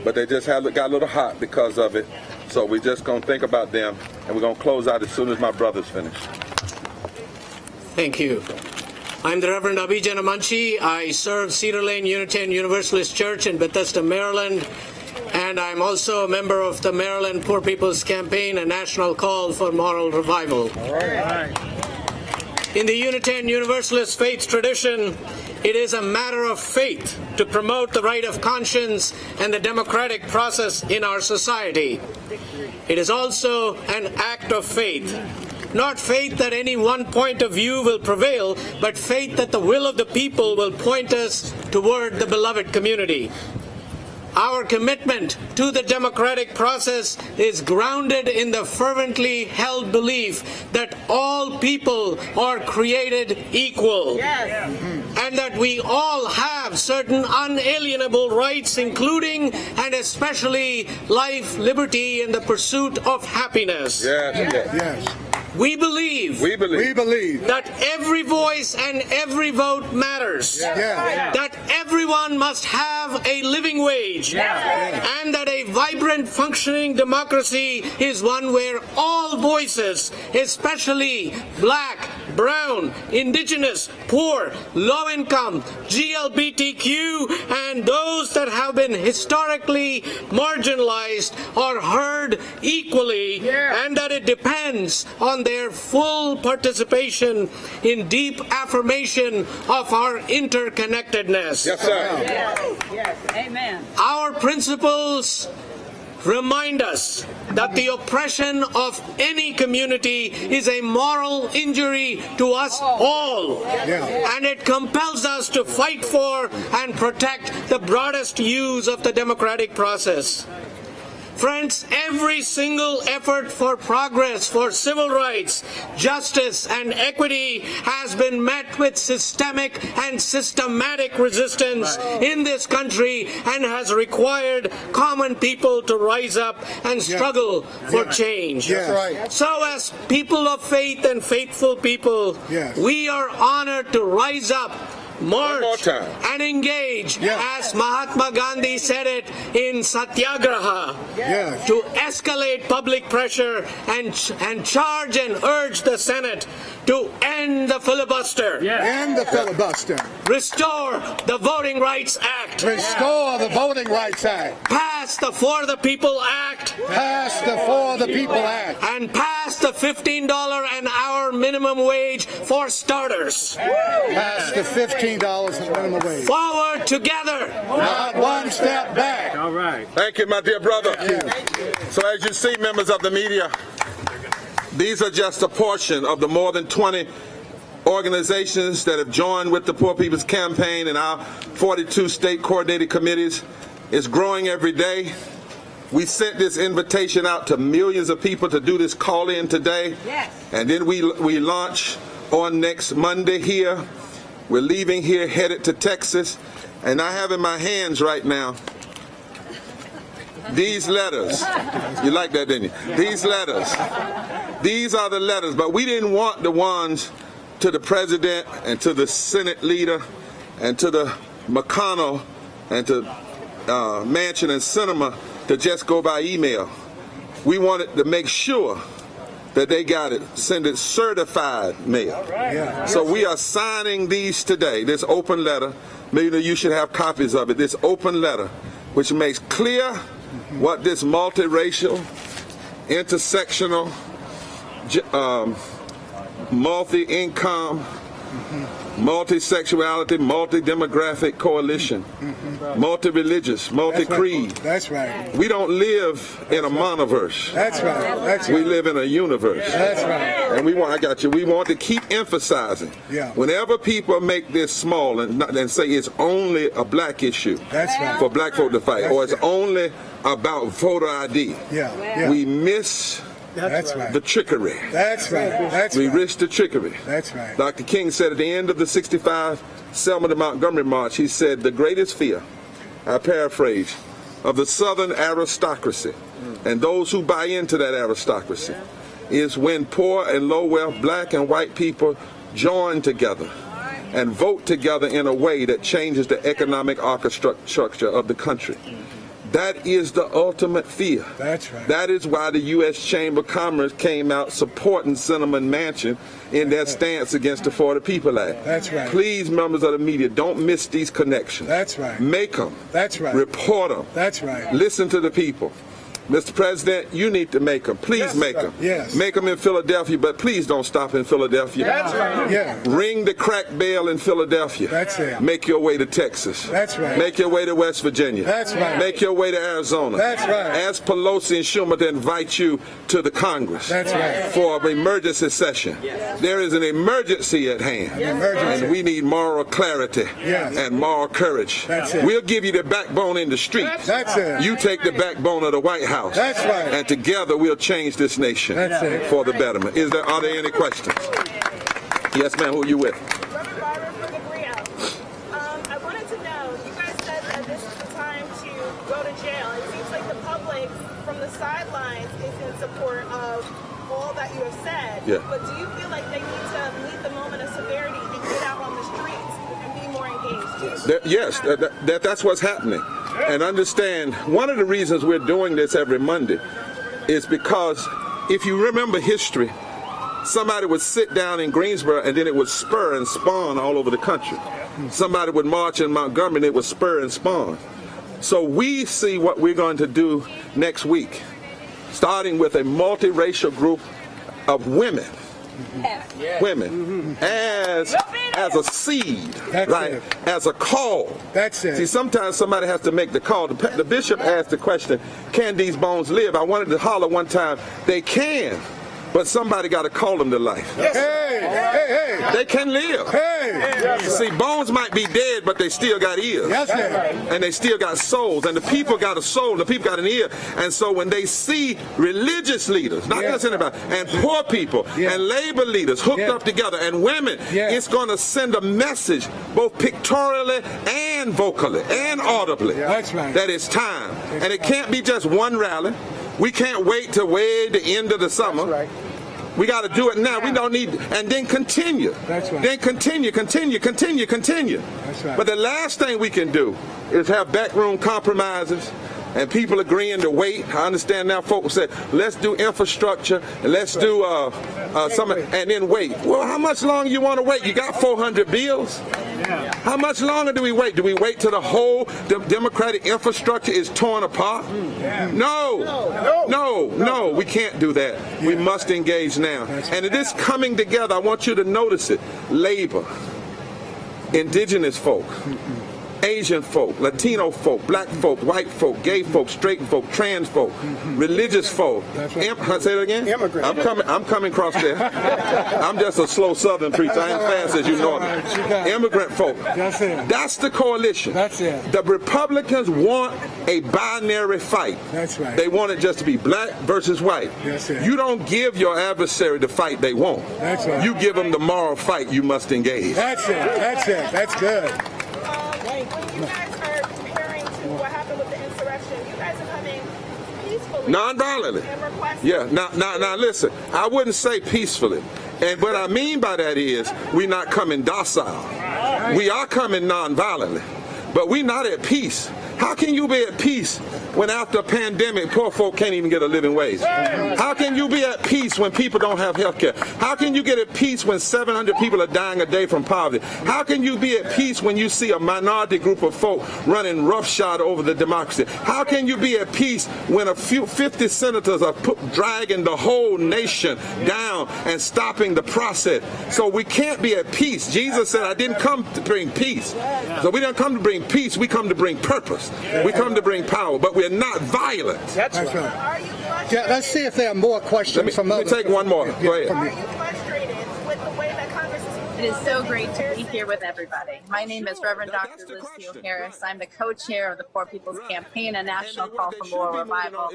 but they just got a little hot because of it. So we're just going to think about them, and we're going to close out as soon as my brother's finished. Thank you. I'm the Reverend ABHI JANAMANCHI. I serve Cedar Lane Unitarian Universalist Church in Bethesda, Maryland. And and I'm also a member of the Maryland Poor People's Campaign, a national call for moral revival. All right. In the Unitarian Universalist faith tradition, it is a matter of faith to promote the right of conscience and the democratic process in our society. It is also an act of faith. Not faith that any one point of view will prevail, but faith that the will of the people will point us toward the beloved community. Our commitment to the democratic process is grounded in the fervently held belief that all people are created equal, and that we all have certain unalienable rights, including and especially life, liberty, and the pursuit of happiness. We believe that every voice and every vote matters, that everyone must have a living wage, and that a vibrant, functioning democracy is one where all voices, especially black, brown, indigenous, poor, low-income, GLBTQ, and those that have been historically marginalized are heard equally, and that it depends on their full participation in deep affirmation of our interconnectedness. Yes, sir. Yes. Amen. Our principles remind us that the oppression of any community is a moral injury to us all, and it compels us to fight for and protect the broadest use of the democratic process. Friends, every single effort for progress, for civil rights, justice, and equity has been met with systemic and systematic resistance in this country and has required common people to rise up and struggle for change. So as people of faith and faithful people, we are honored to rise up, march, and engage, as Mahatma Gandhi said it in Satyagraha, to escalate public pressure and charge and urge the Senate to end the filibuster. End the filibuster. Restore the Voting Rights Act. Restore the Voting Rights Act. Pass the For the People Act. Pass the For the People Act. And pass the $15 an hour minimum wage for starters. Pass the $15 minimum wage. Forward together. Not one step back. All right. Thank you, my dear brother. So as you see, members of the media, these are just a portion of the more than 20 organizations that have joined with the Poor People's Campaign and our 42 state coordinated committees. It's growing every day. We sent this invitation out to millions of people to do this call-in today. And then we launch on next Monday here. We're leaving here, headed to Texas. And I have in my hands right now these letters. You like that, didn't you? These letters. These are the letters, but we didn't want the ones to the president and to the Senate leader and to the McConnell and to Manchin and Sinema to just go by email. We wanted to make sure that they got it, send it certified mail. So we are signing these today, this open letter. Maybe you should have copies of it, this open letter, which makes clear what this multiracial, intersectional, multi-income, multi-sexuality, multi-demographic coalition, multi-religious, multi-creed. That's right. We don't live in a monoverse. That's right. That's We right. live in a universe. That's right. And we want to keep emphasizing. Whenever people make this small and say it's only a black issue for black folk to fight, or it's only about voter ID, we miss the trickery. That's right. We risk the trickery. That's right. Dr. King said at the end of the 65 Selma to Montgomery March, he said, the greatest fear, I paraphrase, of the Southern aristocracy and those who buy into that aristocracy is when poor and low wealth black and white people join together and vote together in a way that changes the economic structure of the country. That is the ultimate fear. That's right. That is why the U.S. Chamber of Commerce came out supporting Senator Manchin in their stance against the For the People Act. That's right. Please, members of the media, don't miss these connections. That's right. Make them. That's right. Report them. That's right. Listen to the people. Mr. President, you need to make them. Please make them. Yes. Make them in Philadelphia, but please don't stop in Philadelphia. That's right. Yeah. Ring the crack bell in Philadelphia. That's it. Make your way to Texas. That's right. Make your way to West Virginia. That's right. Make your way to Arizona. That's right. Ask Pelosi and Schumer to invite you to the Congress. That's right. For an emergency session. Yes. There is an emergency at hand. Emergency. And we need moral clarity and moral courage. That's it. We'll give you the backbone in the streets. That's it. You take the backbone of the White House. That's right. And together we'll change this nation for the betterment. Are there any questions? Yes, ma'am. Who are you with? Reverend Barber from the Brio. I wanted to know, you guys said that this is the time to go to jail. It seems like the public from the sidelines is in support of all that you have said. Yeah. But do you feel like they need to meet the moment of severity and get out on the streets and be more engaged? Yes, that's what's happening. And understand, one of the reasons we're doing this every Monday is because if you remember history, somebody would sit down in Greensboro and then it would spur and spawn all over the country. Somebody would march in Montgomery and it would spur and spawn. So we see what we're going to do next week, starting with a multiracial group of women. Women as a seed, right? As a call. That's it. See, sometimes somebody has to make the call. The bishop asked the question, can these bones live? I wanted to holler one time, they can, but somebody got to call them to life. Yes. Hey. They can live. Hey. See, bones might be dead, but they still got ears. Yes, and they still got souls. And the people got a soul, the people got an ear. And so when they see religious leaders, not just anybody, and poor people, and labor leaders hooked up together, and women, it's going to send a message, both pictorially and vocally and audibly, that it's time. And it can't be just one rally. We can't wait till way the end of the summer. We got to do it now. We don't need, and then continue. That's right. Then continue. That's right. But the last thing we can do is have backroom compromises and people agreeing to wait. I understand now folks say, let's do infrastructure, and let's do something, and then wait. Well, how much longer you want to wait? You got 400 bills. How much longer do we wait? Do we wait till the whole democratic infrastructure is torn apart? No, we can't do that. We must engage now. And it is coming together. I want you to notice it. Labor, indigenous folk, Asian folk, Latino folk, black folk, white folk, gay folk, straight folk, trans folk, religious folk. Say it again? Immigrant. I'm coming across there. I'm just a slow southern preacher. I ain't fast as you know me. Immigrant folk. That's it. That's the coalition. That's it. The Republicans want a binary fight. That's right. They want it just to be black versus white. That's it. You don't give your adversary the fight they want. That's right. You give them the moral fight you must engage. That's it. That's good. When you guys are comparing to what happened with the insurrection, you guys are coming peacefully. Non-violently. And requesting. Yeah. Now listen, I wouldn't say peacefully. And what I mean by that is we're not coming docile. We are coming non-violently. But we're not at peace. How can you be at peace when after a pandemic, poor folk can't even get a living wage? How can you be at peace when people don't have health care? How can you get at peace when 700 people are dying a day from poverty? How can you be at peace when you see a minority group of folk running roughshod over the democracy? How can you be at peace when a few 50 senators are dragging the whole nation down and stopping the process? So we can't be at peace. Jesus said, I didn't come to bring peace. So we didn't come to bring peace, we come to bring purpose. We come to bring power, but we're not violent. That's right. Yeah, let's see if there are more questions from others. Let me take one more. Go ahead. Are you frustrated with the way that Congress is moving? It is so great to be here with everybody. My name is Reverend Dr. Liz THEOHARIS. I'm the co-chair of the Poor People's Campaign, a national call for moral revival,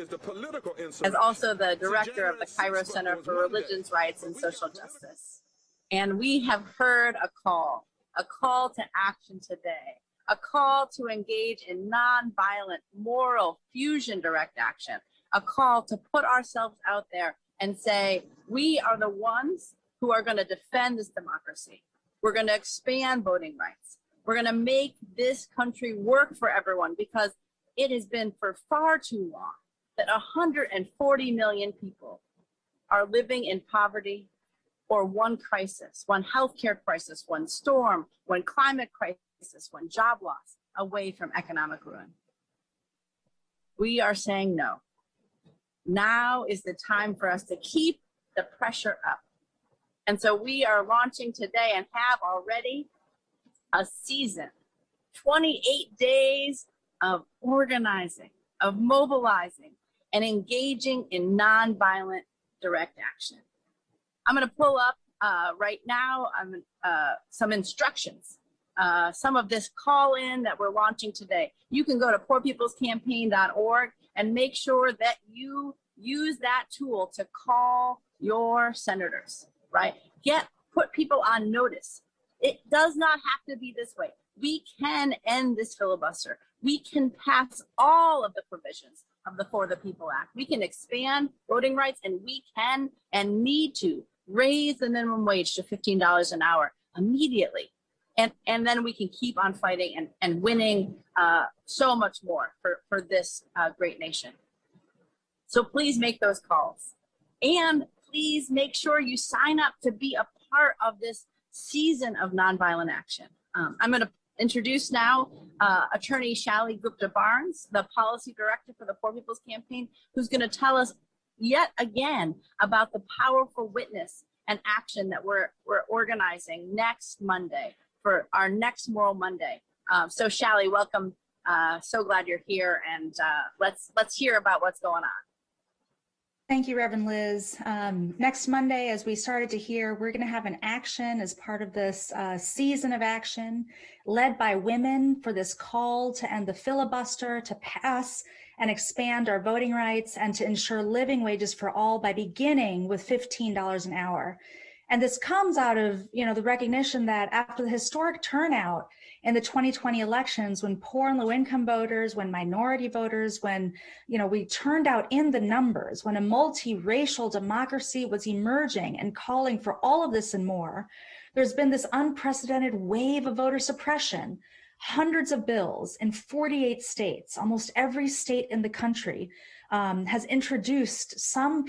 as also the director of the Cairo Center for Religions, Rights, and Social Justice. And we have heard a call to action today. A call to engage in nonviolent, moral, fusion direct action, a call to put ourselves out there and say, we are the ones who are going to defend this democracy. We're going to expand voting rights. We're going to make this country work for everyone, because it has been for far too long that 140 million people are living in poverty or one crisis, one healthcare crisis, one storm, one climate crisis, one job loss away from economic ruin. We are saying no. Now is the time for us to keep the pressure up. And so we are launching today and have already a season, 28 days of organizing, of mobilizing, and engaging in nonviolent direct action. I'm going to pull up right now some instructions, some of this call-in that we're launching today. You can go to poorpeoplescampaign.org and make sure that you use that tool to call your senators, right? Put people on notice. It does not have to be this way. We can end this filibuster. We can pass all of the provisions of the For the People Act. We can expand voting rights, and we can and need to raise the minimum wage to $15 an hour immediately. And then we can keep on fighting and winning so much more for this great nation. So please make those calls. And please make sure you sign up to be a part of this season of nonviolent action. I'm going to introduce now Attorney SHAILLY Gupta Barnes, the Policy Director for the Poor People's Campaign, who's going to tell us yet again about the powerful witness and action that we're organizing next Monday for our next Moral Monday. So SHAILLY, welcome. So glad you're here, and let's hear about what's going on. Thank you, Reverend Liz. Next Monday, as we started to hear, we're going to have an action as part of this season of action led by women for this call to end the filibuster, to pass and expand our voting rights, and to ensure living wages for all by beginning with $15 an hour. And this comes out of, the recognition that after the historic turnout in the 2020 elections, when poor and low income voters, when minority voters, when, we turned out in the numbers, when a multiracial democracy was emerging and calling for all of this and more, there's been this unprecedented wave of voter suppression. Hundreds of bills in 48 states, almost every state in the country, has introduced some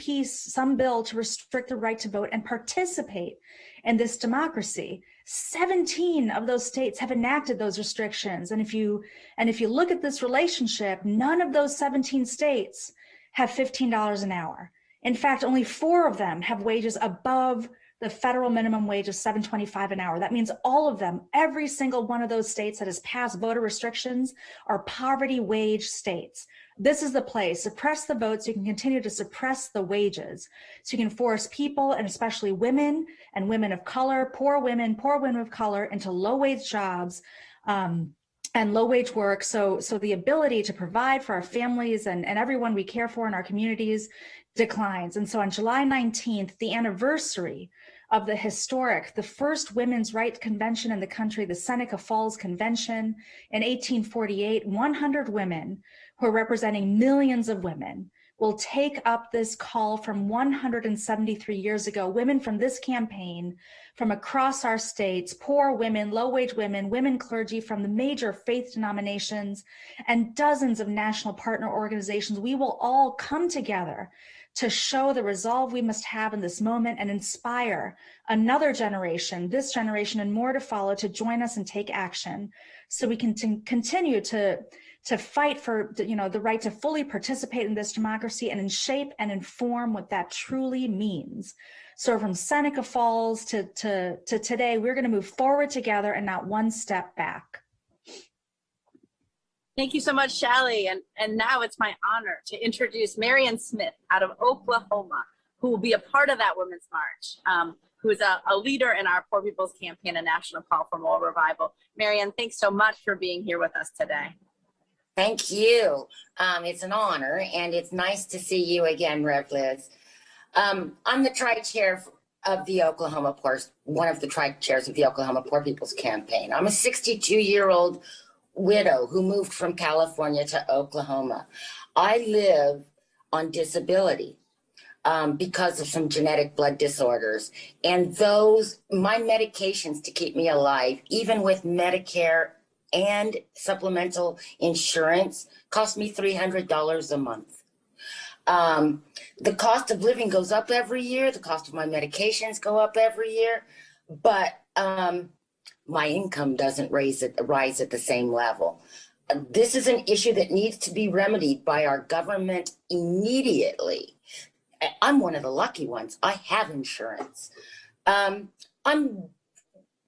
bill to restrict the right to vote and participate in this democracy. 17 of those states have enacted those restrictions. And if you look at this relationship, none of those 17 states have $15 an hour. In fact, only 4 of them have wages above the federal minimum wage of $7.25 an hour. That means all of them, every single one of those states that has passed voter restrictions, are poverty wage states. This is the place. Suppress the vote so you can continue to suppress the wages. So you can force people, and especially women and women of color, poor women of color, into low wage jobs and low wage work. So the ability to provide for our families and everyone we care for in our communities declines. And so on July 19th, the anniversary of the first women's rights convention in the country, the Seneca Falls Convention in 1848, 100 women who are representing millions of women will take up this call from 173 years ago. Women from this campaign from across our states, poor women, low-wage women, women clergy from the major faith denominations, and dozens of national partner organizations, we will all come together to show the resolve we must have in this moment and inspire another generation, this generation and more to follow, to join us and take action so we can continue to fight for the right to fully participate in this democracy and shape and inform what that truly means. So from Seneca Falls to today, we're going to move forward together and not one step back. Thank you so much, SHAILLY. And now it's my honor to introduce Marion Smith out of Oklahoma, who will be a part of that Women's March, who is a leader in our Poor People's Campaign, a national call for moral revival. Marion, thanks so much for being here with us today. Thank you. It's an honor, and it's nice to see you again, Rev Liz. I'm the tri-chair of the Oklahoma one of the tri-chairs of the Oklahoma Poor People's Campaign. I'm a 62-year-old widow who moved from California to Oklahoma. I live on disability because of some genetic blood disorders, and my medications to keep me alive, even with Medicare and supplemental insurance cost me $300 a month. The cost of living goes up every year. The cost of my medications go up every year, but my income doesn't rise at the same level. This is an issue that needs to be remedied by our government immediately. I'm one of the lucky ones. I have insurance. I'm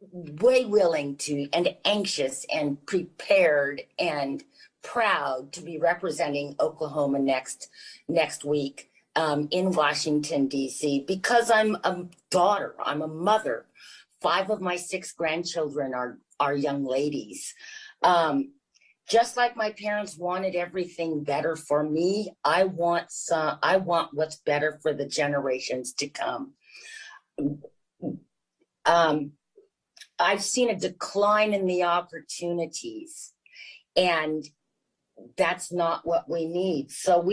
way willing to and anxious and prepared and proud to be representing Oklahoma next week in Washington, D.C. because I'm a daughter, I'm a mother. 5 of my 6 grandchildren are young ladies. Just like my parents wanted everything better for me, I want what's better for the generations to come. I've seen a decline in the opportunities, and that's not what we need. So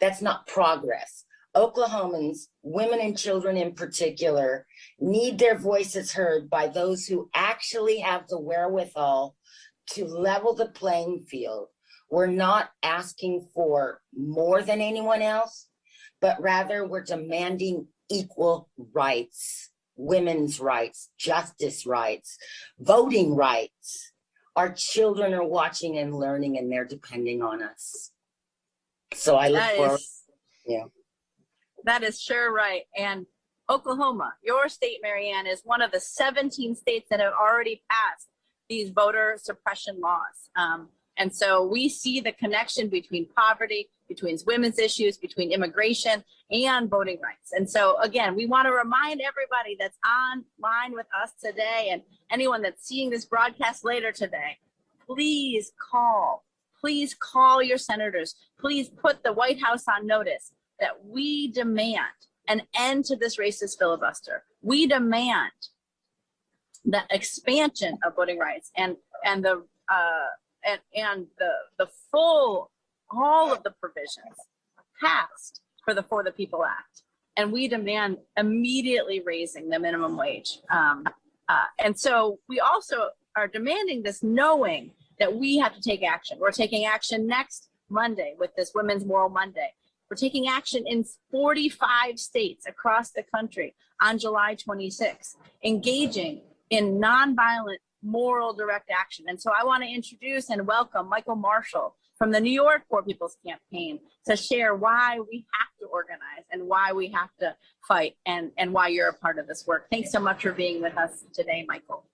that's not progress. Oklahomans, women and children in particular, need their voices heard by those who actually have the wherewithal to level the playing field. We're not asking for more than anyone else, but rather we're demanding equal rights, women's rights, justice rights, voting rights. Our children are watching and learning, and they're depending on us. So I look forward. Yeah. That is sure right. And Oklahoma, your state, Marianne, is one of the 17 states that have already passed these voter suppression laws. And so we see the connection between poverty, between women's issues, between immigration and voting rights. And so again, we want to remind everybody that's online with us today and anyone that's seeing this broadcast later today, please call your senators. Please put the White House on notice that we demand an end to this racist filibuster. We demand the expansion of voting rights and the full, all of the provisions passed for the People Act. And we demand immediately raising the minimum wage. And so we also are demanding this, knowing that we have to take action. We're taking action next Monday with this Women's Moral Monday. We're taking action in 45 states across the country on July 26th, engaging in nonviolent moral direct action. And so I want to introduce and welcome Michael Marshall from the New York Poor People's Campaign to share why we have to organize and why we have to fight and why you're a part of this work. Thanks so much for being with us today, Michael.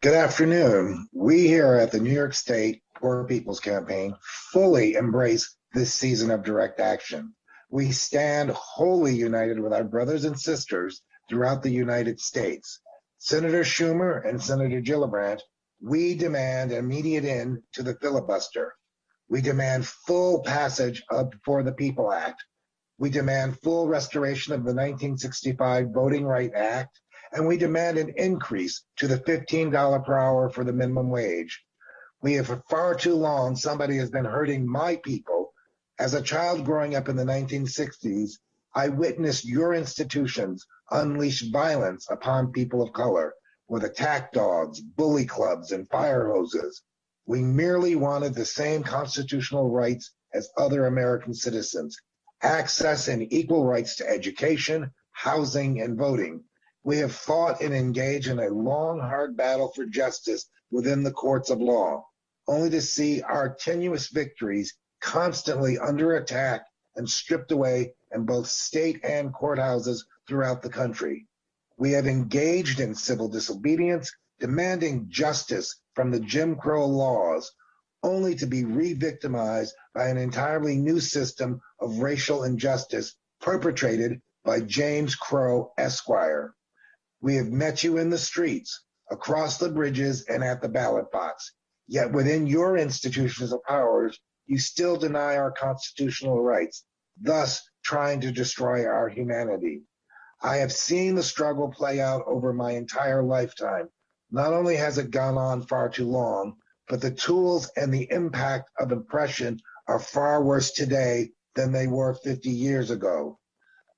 Good afternoon. We here at the New York State Poor People's Campaign fully embrace this season of direct action. We stand wholly united with our brothers and sisters throughout the United States. Senator Schumer and Senator Gillibrand, we demand immediate end to the filibuster. We demand full passage of For the People Act. We demand full restoration of the 1965 Voting Rights Act, and we demand an increase to the $15 per hour for the minimum wage. We have for far too long, somebody has been hurting my people. As a child growing up in the 1960s, I witnessed your institutions unleash violence upon people of color with attack dogs, bully clubs, and fire hoses. We merely wanted the same constitutional rights as other American citizens, access and equal rights to education, housing, and voting. We have fought and engaged in a long, hard battle for justice within the courts of law, only to see our tenuous victories constantly under attack and stripped away in both state and courthouses throughout the country. We have engaged in civil disobedience, demanding justice from the Jim Crow laws, only to be re-victimized by an entirely new system of racial injustice perpetrated by James Crow Esquire. We have met you in the streets, across the bridges, and at the ballot box. Yet within your institutions of powers, you still deny our constitutional rights, thus trying to destroy our humanity. I have seen the struggle play out over my entire lifetime. Not only has it gone on far too long, but the tools and the impact of oppression are far worse today than they were 50 years ago.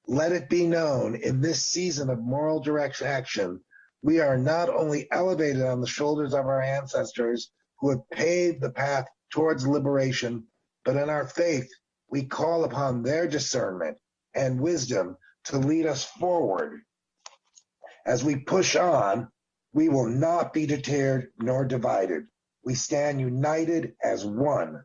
Let it be known in this season of moral direct action, We are not only elevated on the shoulders of our ancestors who have paved the path towards liberation, but in our faith, we call upon their discernment and wisdom to lead us forward. As we push on, we will not be deterred nor divided. We stand united as one.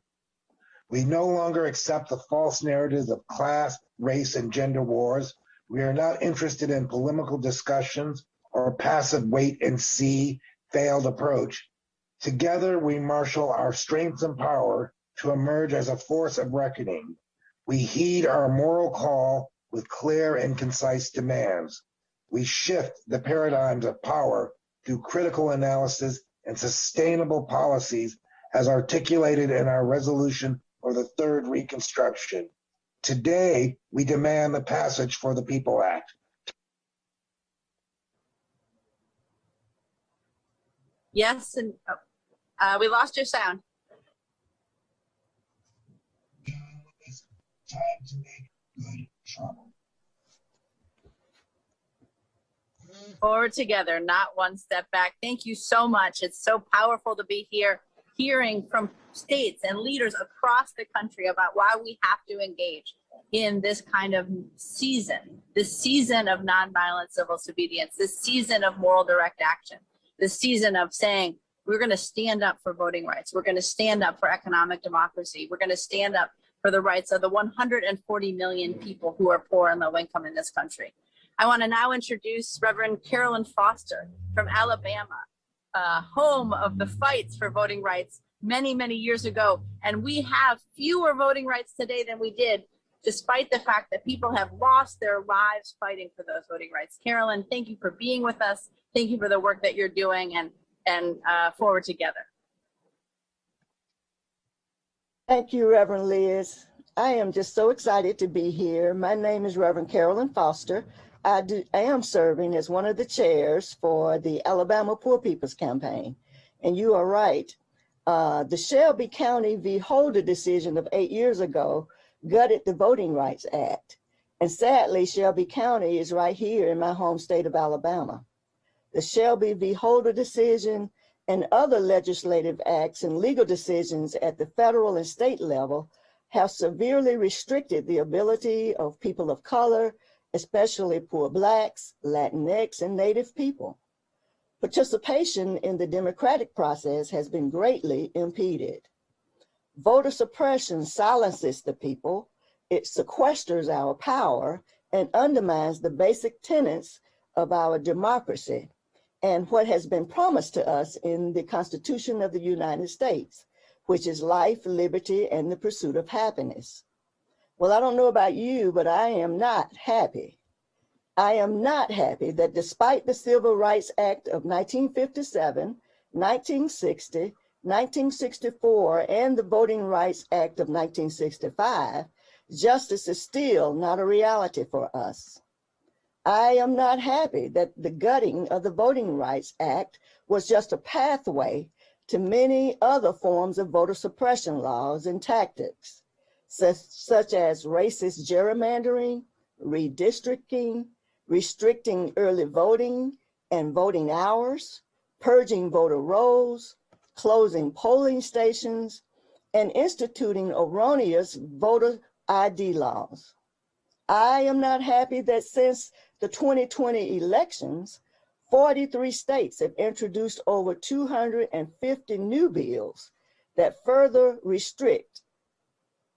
We no longer accept the false narratives of class, race, and gender wars. We are not interested in polemical discussions or passive wait and see failed approach. Together, we marshal our strengths and power to emerge as a force of reckoning. We heed our moral call with clear and concise demands. We shift the paradigms of power through critical analysis and sustainable policies as articulated in our resolution for the Third Reconstruction. Today, we demand the passage for the People Act. Yes, and we lost your sound. Time to make good trouble. Forward together, not one step back. Thank you so much. It's so powerful to be here, hearing from states and leaders across the country about why we have to engage in this kind of season, this season of nonviolent civil disobedience, this season of moral direct action, this season of saying, we're going to stand up for voting rights. We're going to stand up for economic democracy. We're going to stand up for the rights of the 140 million people who are poor and low income in this country. I want to now introduce Reverend Carolyn Foster from Alabama, home of the fights for voting rights many, many years ago. And we have fewer voting rights today than we did, despite the fact that people have lost their lives fighting for those voting rights. Carolyn, thank you for being with us. Thank you for the work that you're doing, and forward together. Thank you, Reverend Liz. I am just so excited to be here. My name is Reverend Carolyn Foster. I am serving as one of the chairs for the Alabama Poor People's Campaign. And you are right. The Shelby County v. Holder decision of 8 years ago gutted the Voting Rights Act. And sadly, Shelby County is right here in my home state of Alabama. The Shelby v. Holder decision and other legislative acts and legal decisions at the federal and state level have severely restricted the ability of people of color, especially poor Blacks, Latinx, and Native people. Participation in the democratic process has been greatly impeded. Voter suppression silences the people, it sequesters our power, and undermines the basic tenets of our democracy and what has been promised to us in the Constitution of the United States, which is life, liberty, and the pursuit of happiness. Well, I don't know about you, but I am not happy. I am not happy that despite the Civil Rights Act of 1957, 1960, 1964, and the Voting Rights Act of 1965, justice is still not a reality for us. I am not happy that the gutting of the Voting Rights Act was just a pathway to many other forms of voter suppression laws and tactics, such as racist gerrymandering, redistricting, restricting early voting and voting hours, purging voter rolls, closing polling stations, and instituting erroneous voter ID laws. I am not happy that since the 2020 elections, 43 states have introduced over 250 new bills that further restrict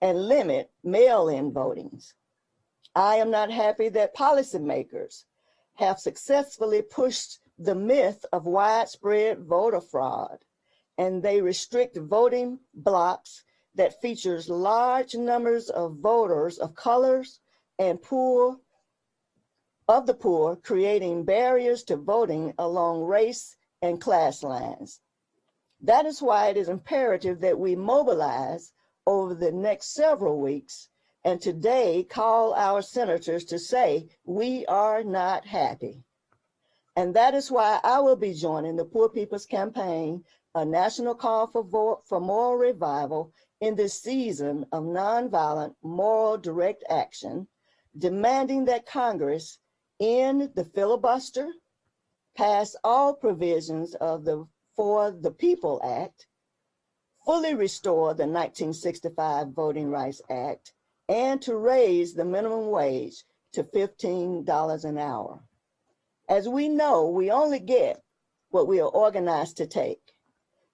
and limit mail-in votings. I am not happy that policymakers have successfully pushed the myth of widespread voter fraud, and they restrict voting blocks that features large numbers of voters of colors and the poor, creating barriers to voting along race and class lines. That is why it is imperative that we mobilize over the next several weeks and today call our senators to say, we are not happy. And that is why I will be joining the Poor People's Campaign, a national call for moral revival in this season of nonviolent, moral direct action, demanding that Congress end the filibuster, pass all provisions of the For the People Act, fully restore the 1965 Voting Rights Act, and to raise the minimum wage to $15 an hour. As we know, we only get what we are organized to take.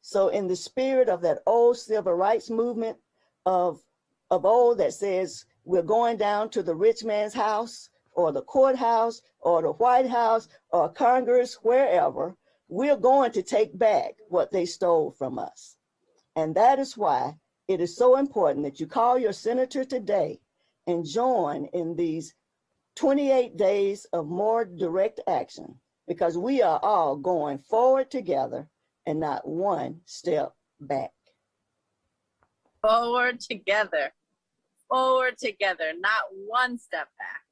So in the spirit of that old civil rights movement of old that says we're going down to the rich man's house or the courthouse or the White House or Congress, wherever, we're going to take back what they stole from us. And that is why it is so important that you call your senator today and join in these 28 days of more direct action, because we are all going forward together and not one step back. Forward together, not one step back.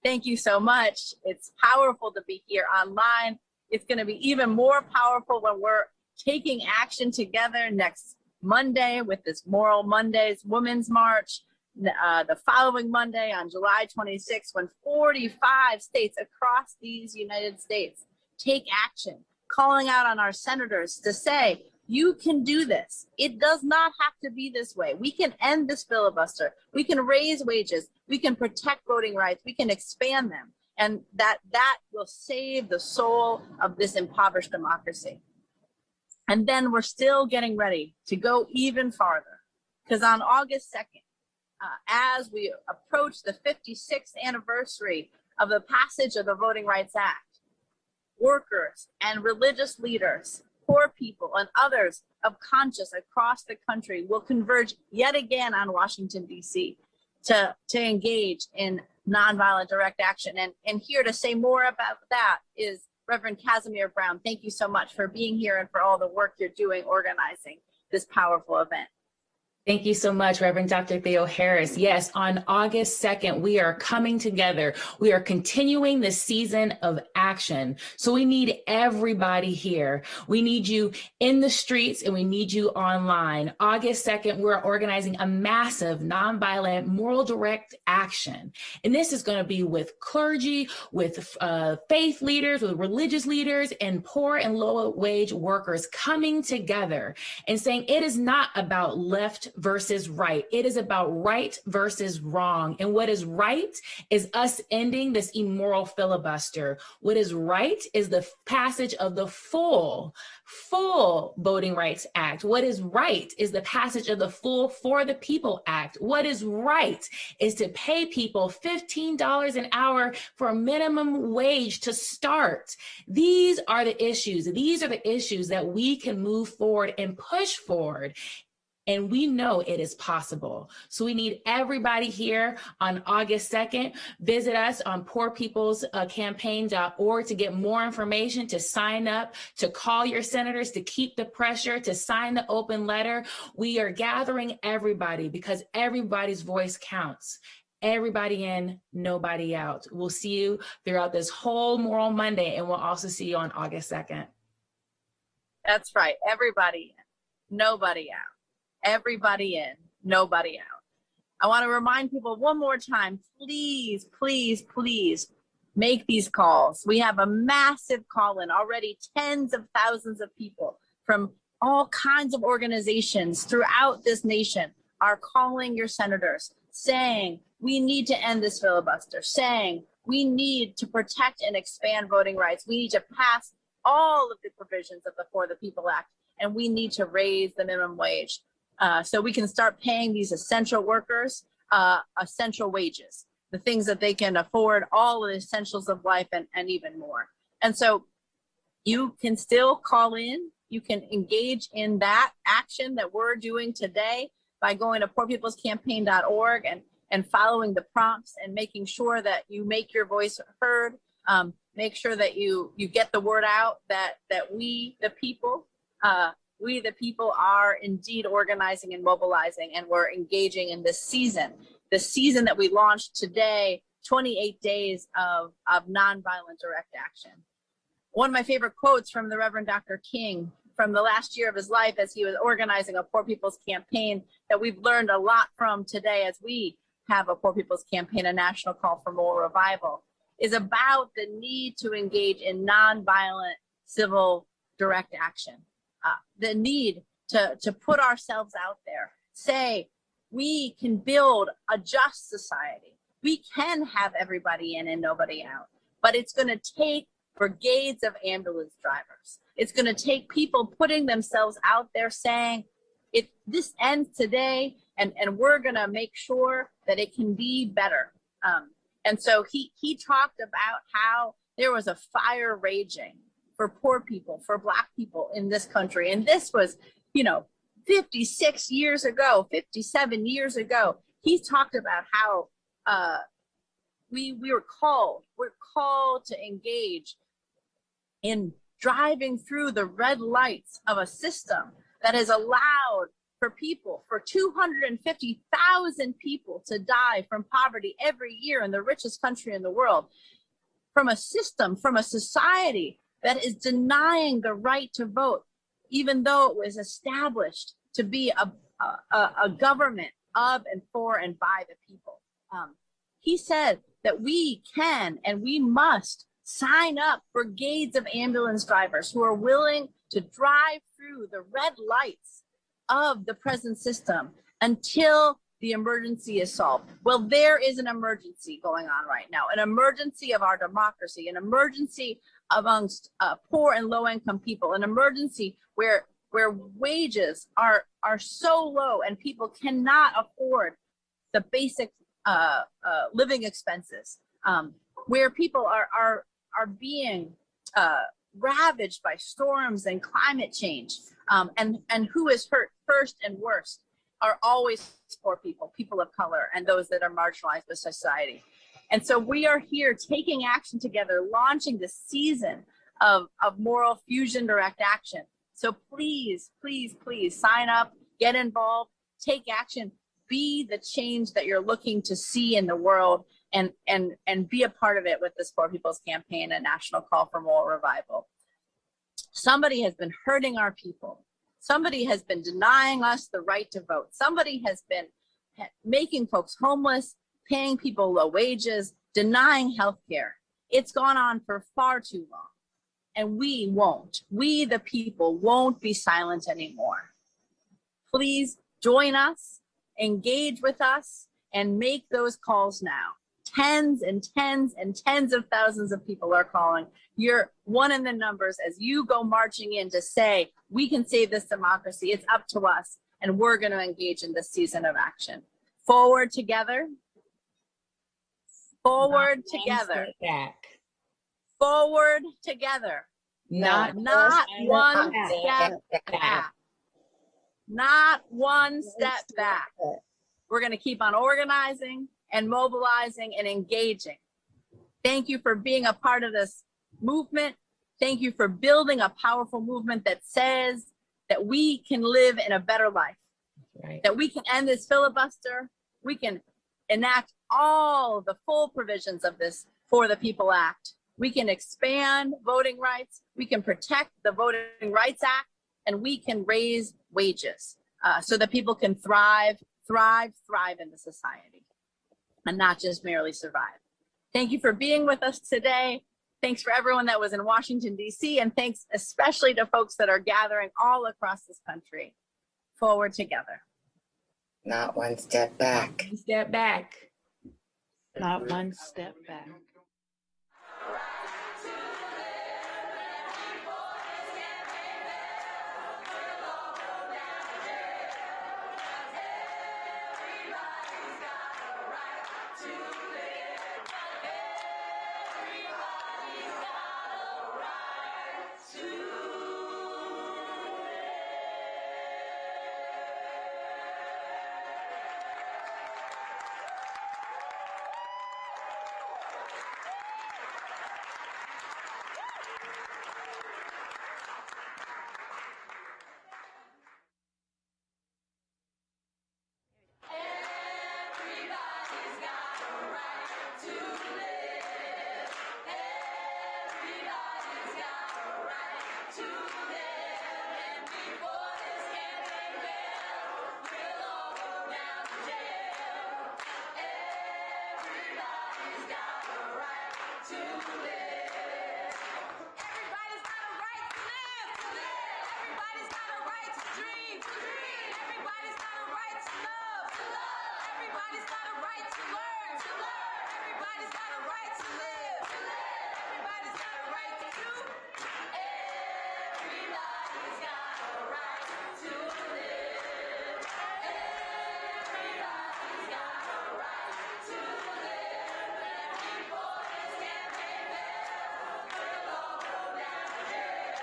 Thank you so much. It's powerful to be here online. It's going to be even more powerful when we're taking action together next Monday with this Moral Mondays Women's March, the following Monday on July 26th, when 45 states across these United States take action, calling out on our senators to say, you can do this. It does not have to be this way. We can end this filibuster. We can raise wages. We can protect voting rights. We can expand them. And that will save the soul of this impoverished democracy. And then we're still getting ready to go even farther, because on August 2nd, as we approach the 56th anniversary of the passage of the Voting Rights Act, workers and religious leaders, poor people and others of conscience across the country will converge yet again on Washington, D.C. to engage in nonviolent direct action. And here to say more about that is Reverend Casimir Brown. Thank you so much for being here and for all the work you're doing organizing this powerful event. Thank you so much, Reverend Dr. THEOHARIS. Yes, on August 2nd, we are coming together. We are continuing the season of action. So we need everybody here. We need you in the streets and we need you online. August 2nd, we're organizing a massive nonviolent moral direct action. And this is going to be with clergy, with faith leaders, with religious leaders, and poor and low wage workers coming together and saying it is not about left versus right. It is about right versus wrong. And what is right is us ending this immoral filibuster. What is right is the passage of the full Voting Rights Act. What is right is the passage of the full For the People Act. What is right is to pay people $15 an hour for a minimum wage to start. These are the issues. These are the issues that we can move forward and push forward. And we know it is possible. So we need everybody here on August 2nd. Visit us on poorpeoplescampaign.org to get more information, to sign up, to call your senators, to keep the pressure, to sign the open letter. We are gathering everybody because everybody's voice counts. Everybody in, nobody out. We'll see you throughout this whole Moral Monday, and we'll also see you on August 2nd. That's right. Everybody in, nobody out. Everybody in, nobody out. I want to remind people one more time, please, please, please make these calls. We have a massive call in already. Tens of thousands of people from all kinds of organizations throughout this nation are calling your senators saying, we need to end this filibuster, saying we need to protect and expand voting rights. We need to pass all of the provisions of the For the People Act, and we need to raise the minimum wage. So we can start paying these essential workers essential wages, the things that they can afford, all the essentials of life and even more. And so you can still call in, you can engage in that action that we're doing today by going to poorpeoplescampaign.org and following the prompts and making sure that you make your voice heard, make sure that you get the word out that we the people are indeed organizing and mobilizing, and we're engaging in this season. The season that we launched today, 28 days of nonviolent direct action. One of my favorite quotes from the Reverend Dr. King from the last year of his life as he was organizing a Poor People's Campaign that we've learned a lot from today as we have a Poor People's Campaign, a national call for moral revival. is about the need to engage in nonviolent civil direct action, the need to put ourselves out there, say we can build a just society. We can have everybody in and nobody out, but it's going to take brigades of ambulance drivers. It's going to take people putting themselves out there saying, if this ends today, and we're going to make sure that it can be better. And so he talked about how there was a fire raging for poor people, for Black people in this country. And this was, 56 years ago, 57 years ago. He talked about how we're called to engage in driving through the red lights of a system that has allowed for 250,000 people to die from poverty every year in the richest country in the world, from a system, from a society that is denying the right to vote, even though it was established to be a government of and for and by the people. He said that we can and we must sign up brigades of ambulance drivers who are willing to drive through the red lights of the present system until the emergency is solved. Well, there is an emergency going on right now, an emergency of our democracy, an emergency amongst poor and low-income people, an emergency where wages are so low and people cannot afford the basic living expenses, where people are being ravaged by storms and climate change, and who is hurt first and worst are always poor people, people of color, and those that are marginalized by society. And so we are here taking action together, launching the season of moral fusion direct action. So please, please, please sign up, get involved, take action, be the change that you're looking to see in the world, and be a part of it with this Poor People's Campaign, a national call for moral revival. Somebody has been hurting our people. Somebody has been denying us the right to vote. Somebody has been making folks homeless, paying people low wages, denying health care. It's gone on for far too long. And we the people won't be silent anymore. Please join us, engage with us, and make those calls now. Tens and tens and tens of thousands of people are calling. You're one in the numbers as you go marching in to say, we can save this democracy. It's up to us. And we're going to engage in this season of action. Forward together. Forward together. Back. Forward together. Not one step back. Not one step back. We're going to keep on organizing and mobilizing and engaging. Thank you for being a part of this movement. Thank you for building a powerful movement that says that we can live in a better life, right? That we can end this filibuster. We can enact all the full provisions of this For the People Act. We can expand voting rights. We can protect the Voting Rights Act, and we can raise wages so that people can thrive in the society and not just merely survive. Thank you for being with us today. Thanks for everyone that was in Washington, D.C., and thanks especially to folks that are gathering all across this country. Forward together. Not one step back. One step back. Not one step back.